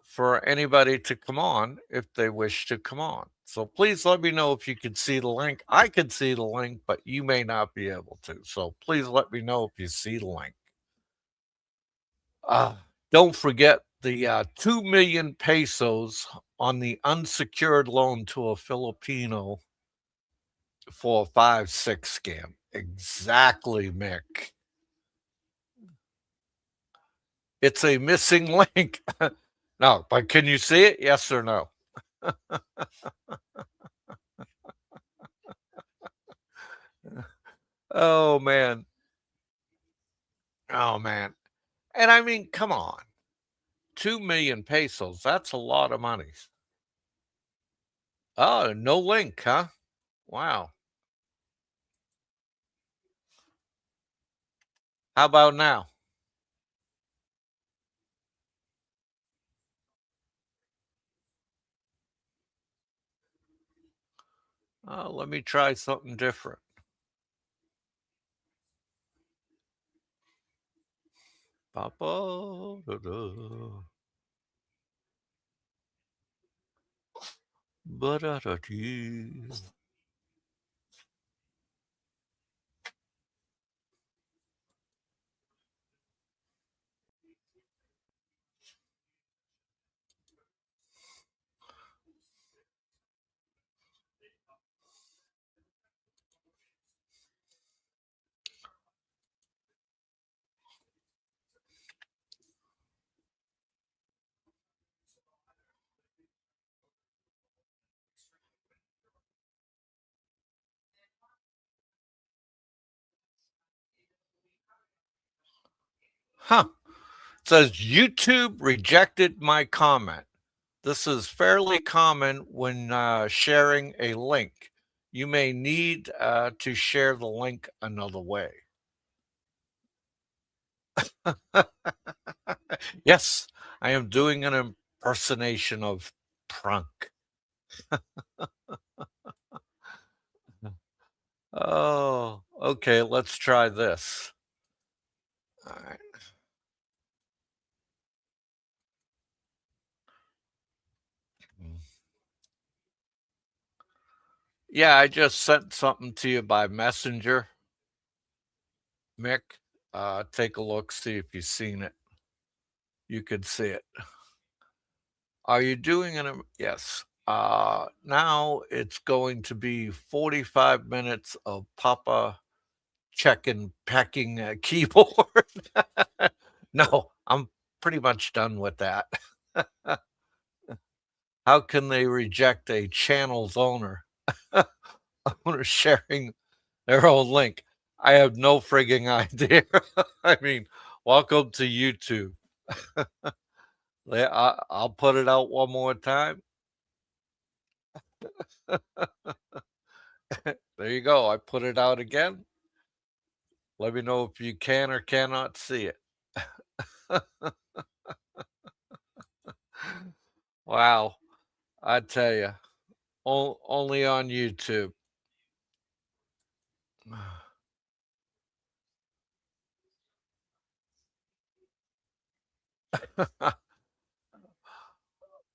for anybody to come on if they wish to come on. So please let me know if you can see the link. I can see the link, but you may not be able to. So please let me know if you see the link. Don't forget the 2 million pesos on the unsecured loan to a Filipino for a 5-6 scam. Exactly, Mick. It's a missing link. No, but can you see it? Yes or no? Oh, man. Oh, man. And I mean, come on. 2 million pesos. That's a lot of money. Oh, no link, huh? Wow. How about now? Let me try something different. Papa. Da-da. Ba-da-da-dee. Huh. It says YouTube rejected my comment. This is fairly common when sharing a link. You may need to share the link another way. Yes, I am doing an impersonation of Prunk. Oh, okay, let's try this. All right. Yeah, I just sent something to you by Messenger, Mick. Take a look, see if you've seen it. You could see it. Are you doing an yes? Now it's going to be 45 minutes of Papa checking packing a keyboard. No, I'm pretty much done with that. How can they reject a channel's owner sharing their own link? I have no frigging idea. I mean, welcome to YouTube. I'll put it out one more time. There you go. I put it out again. Let me know if you can or cannot see it. Wow. I tell you, only on YouTube.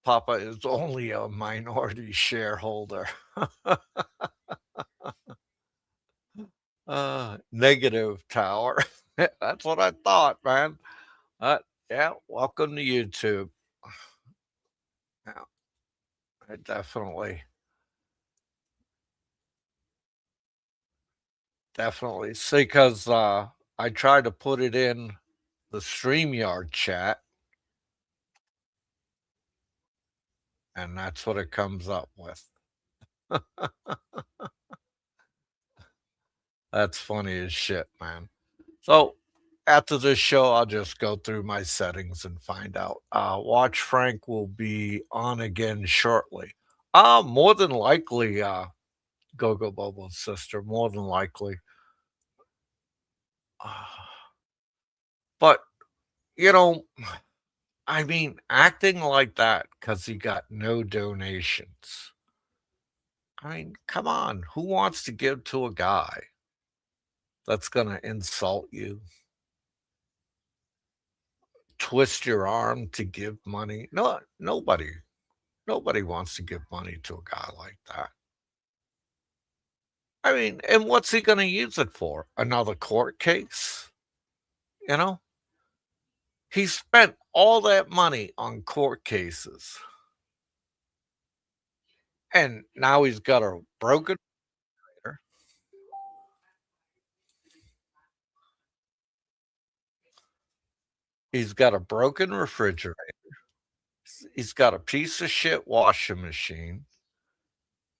Papa is only a minority shareholder. Negative tower. That's what I thought, man. Yeah, welcome to YouTube. Yeah, I definitely see because I tried to put it in the StreamYard chat, and that's what it comes up with. That's funny as shit, man. So after this show, I'll just go through my settings and find out. Watch Frank will be on again shortly. More than likely, Gogo Bobo's sister, more than likely. But, you know, I mean, acting like that because he got no donations. I mean, come on. Who wants to give to a guy that's going to insult you, twist your arm to give money? No, nobody. Nobody wants to give money to a guy like that. I mean, and what's he going to use it for? Another court case? You know, he spent all that money on court cases. And now he's got a broken. He's got a broken refrigerator. He's got a piece of shit washing machine.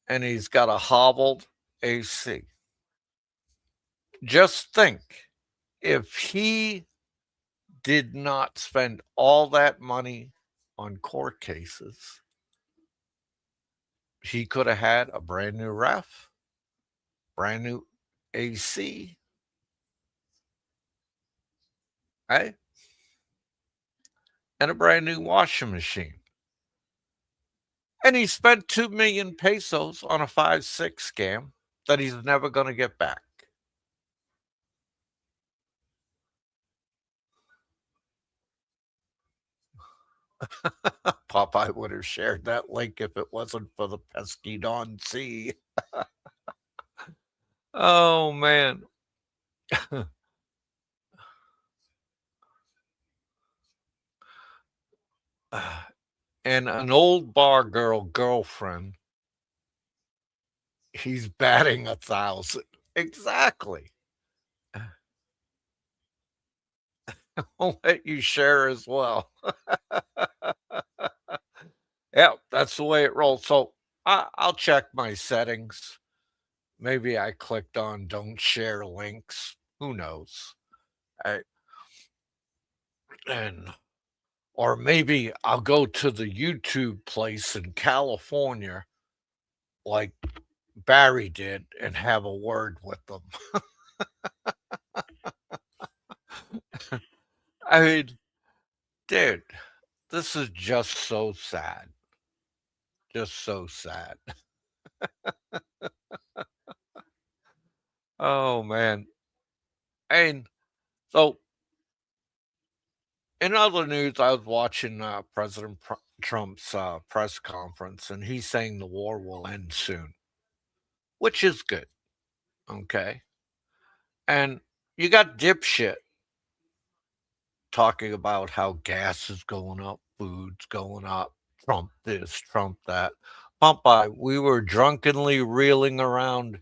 And he's got a hobbled AC. Just think, if he did not spend all that money on court cases, he could have had a brand new ref, brand new AC, right? And a brand new washing machine. And he spent 2 million pesos on a 5-6 scam that he's never going to get back. Popeye would have shared that link if it wasn't for the pesky Don C. Oh, man. And an old bar girlfriend, he's batting 1,000. Exactly. I'll let you share as well. Yeah, that's the way it rolls. So I'll check my settings. Maybe I clicked on don't share links. Who knows? And or maybe I'll go to the YouTube place in California like Barry did and have a word with them. I mean, dude, this is just so sad. Just so sad. Oh, man. And so, in other news, I was watching President Trump's press conference, and he's saying the war will end soon, which is good. Okay. And you got dipshit talking about how gas is going up, food's going up, Trump this, Trump that. Popeye, we were drunkenly reeling around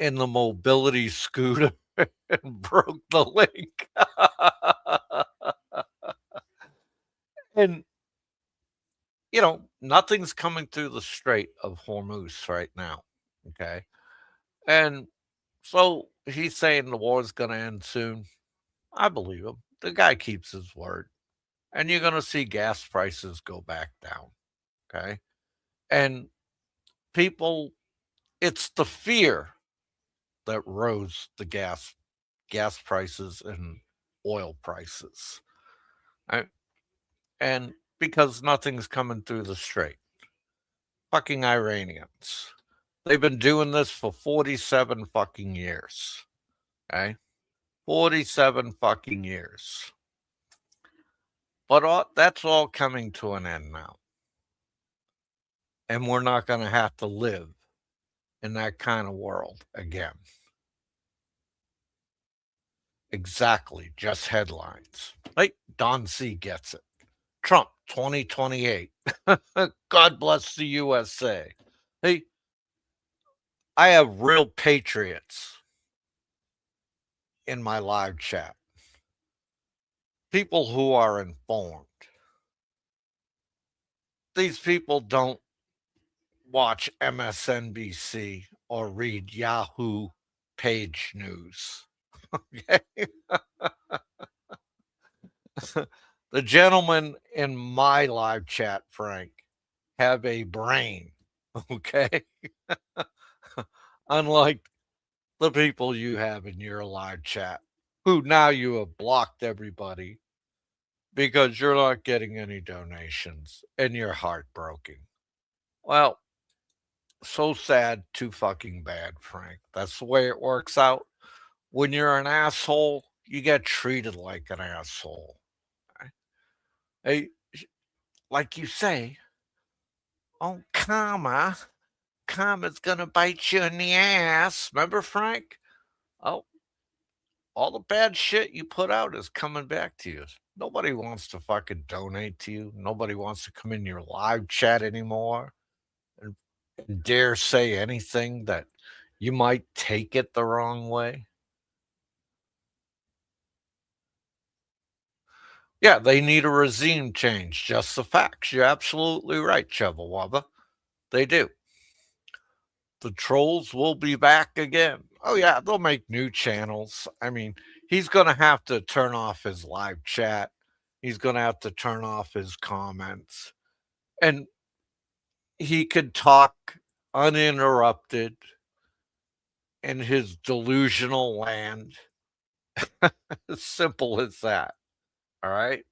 in the mobility scooter and broke the link. And, nothing's coming through the Strait of Hormuz right now. Okay. And so he's saying the war's going to end soon. I believe him. The guy keeps his word. And you're going to see gas prices go back down. Okay. And people, it's the fear that rose the gas prices and oil prices. Right? And because nothing's coming through the strait. Fucking Iranians. They've been doing this for 47 fucking years. Okay? 47 fucking years. But that's all coming to an end now. And we're not going to have to live in that kind of world again. Exactly. Just headlines. Like Don C gets it. Trump 2028. God bless the USA. Hey, I have real patriots in my live chat. People who are informed. These people don't watch MSNBC or read Yahoo page news. Okay? The gentlemen in my live chat, Frank, have a brain. Okay? Unlike the people you have in your live chat, who now you have blocked everybody because you're not getting any donations and you're heartbroken. Well, so sad, too fucking bad, Frank. That's the way it works out. When you're an asshole, you get treated like an asshole. Hey, like you say, oh, karma's gonna bite you in the ass. Remember, Frank? Oh, all the bad shit you put out is coming back to you. Nobody wants to fucking donate to you. Nobody wants to come in your live chat anymore and dare say anything that you might take it the wrong way. Yeah, they need a regime change. Just the facts. You're absolutely right, Chubba They do. The trolls will be back again. Oh, yeah, they'll make new channels. I mean, he's going to have to turn off his live chat. He's going to have to turn off his comments. And he could talk uninterrupted in his delusional land. As simple as that. All right.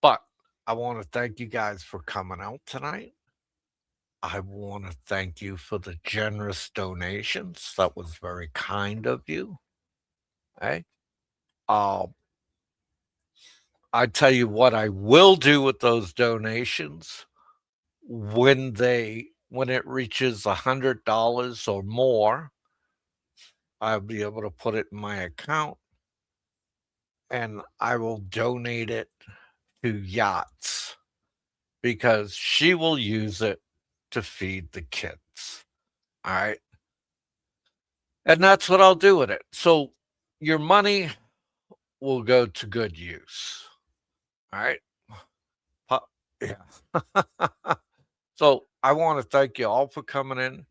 But I want to thank you guys for coming out tonight. I want to thank you for the generous donations. That was very kind of you. Hey, I tell you what I will do with those donations when it reaches $100 or more. I'll be able to put it in my account and I will donate it to Yachts because she will use it to feed the kids. All right. And that's what I'll do with it. So your money will go to good use. All right. Yeah. So I want to thank you all for coming in.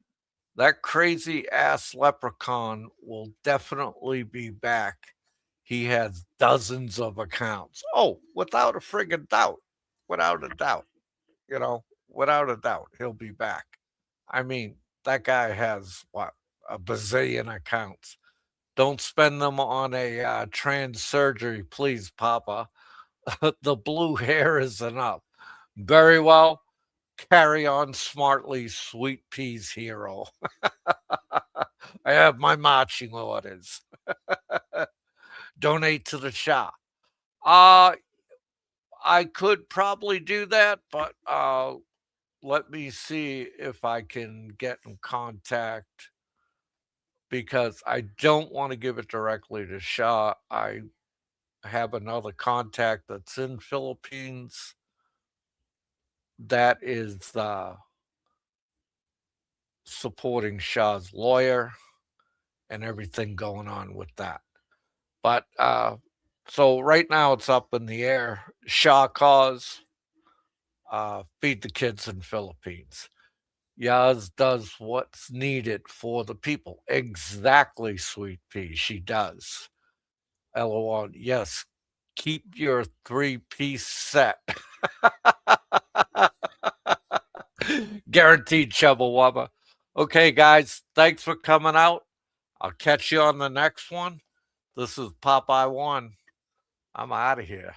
That crazy ass leprechaun will definitely be back. He has dozens of accounts. Oh, without a friggin' doubt. Without a doubt. Without a doubt, he'll be back. I mean, that guy has what, a bazillion accounts. Don't spend them on a trans surgery, please, Papa. The blue hair is enough. Very well. Carry on smartly, sweet peas hero. I have my marching orders. Donate to the Shah. I could probably do that, but let me see if I can get in contact because I don't want to give it directly to Shah. I have another contact that's in Philippines that is supporting Shah's lawyer and everything going on with that. But so right now it's up in the air. Shah cause, feed the kids in Philippines. Yaz does what's needed for the people. Exactly, sweet pea. She does. LOL. Yes. Keep your 3-piece set. Guaranteed, Chubba Wubba. Okay, guys. Thanks for coming out. I'll catch you on the next one. This is Popeye One. I'm out of here.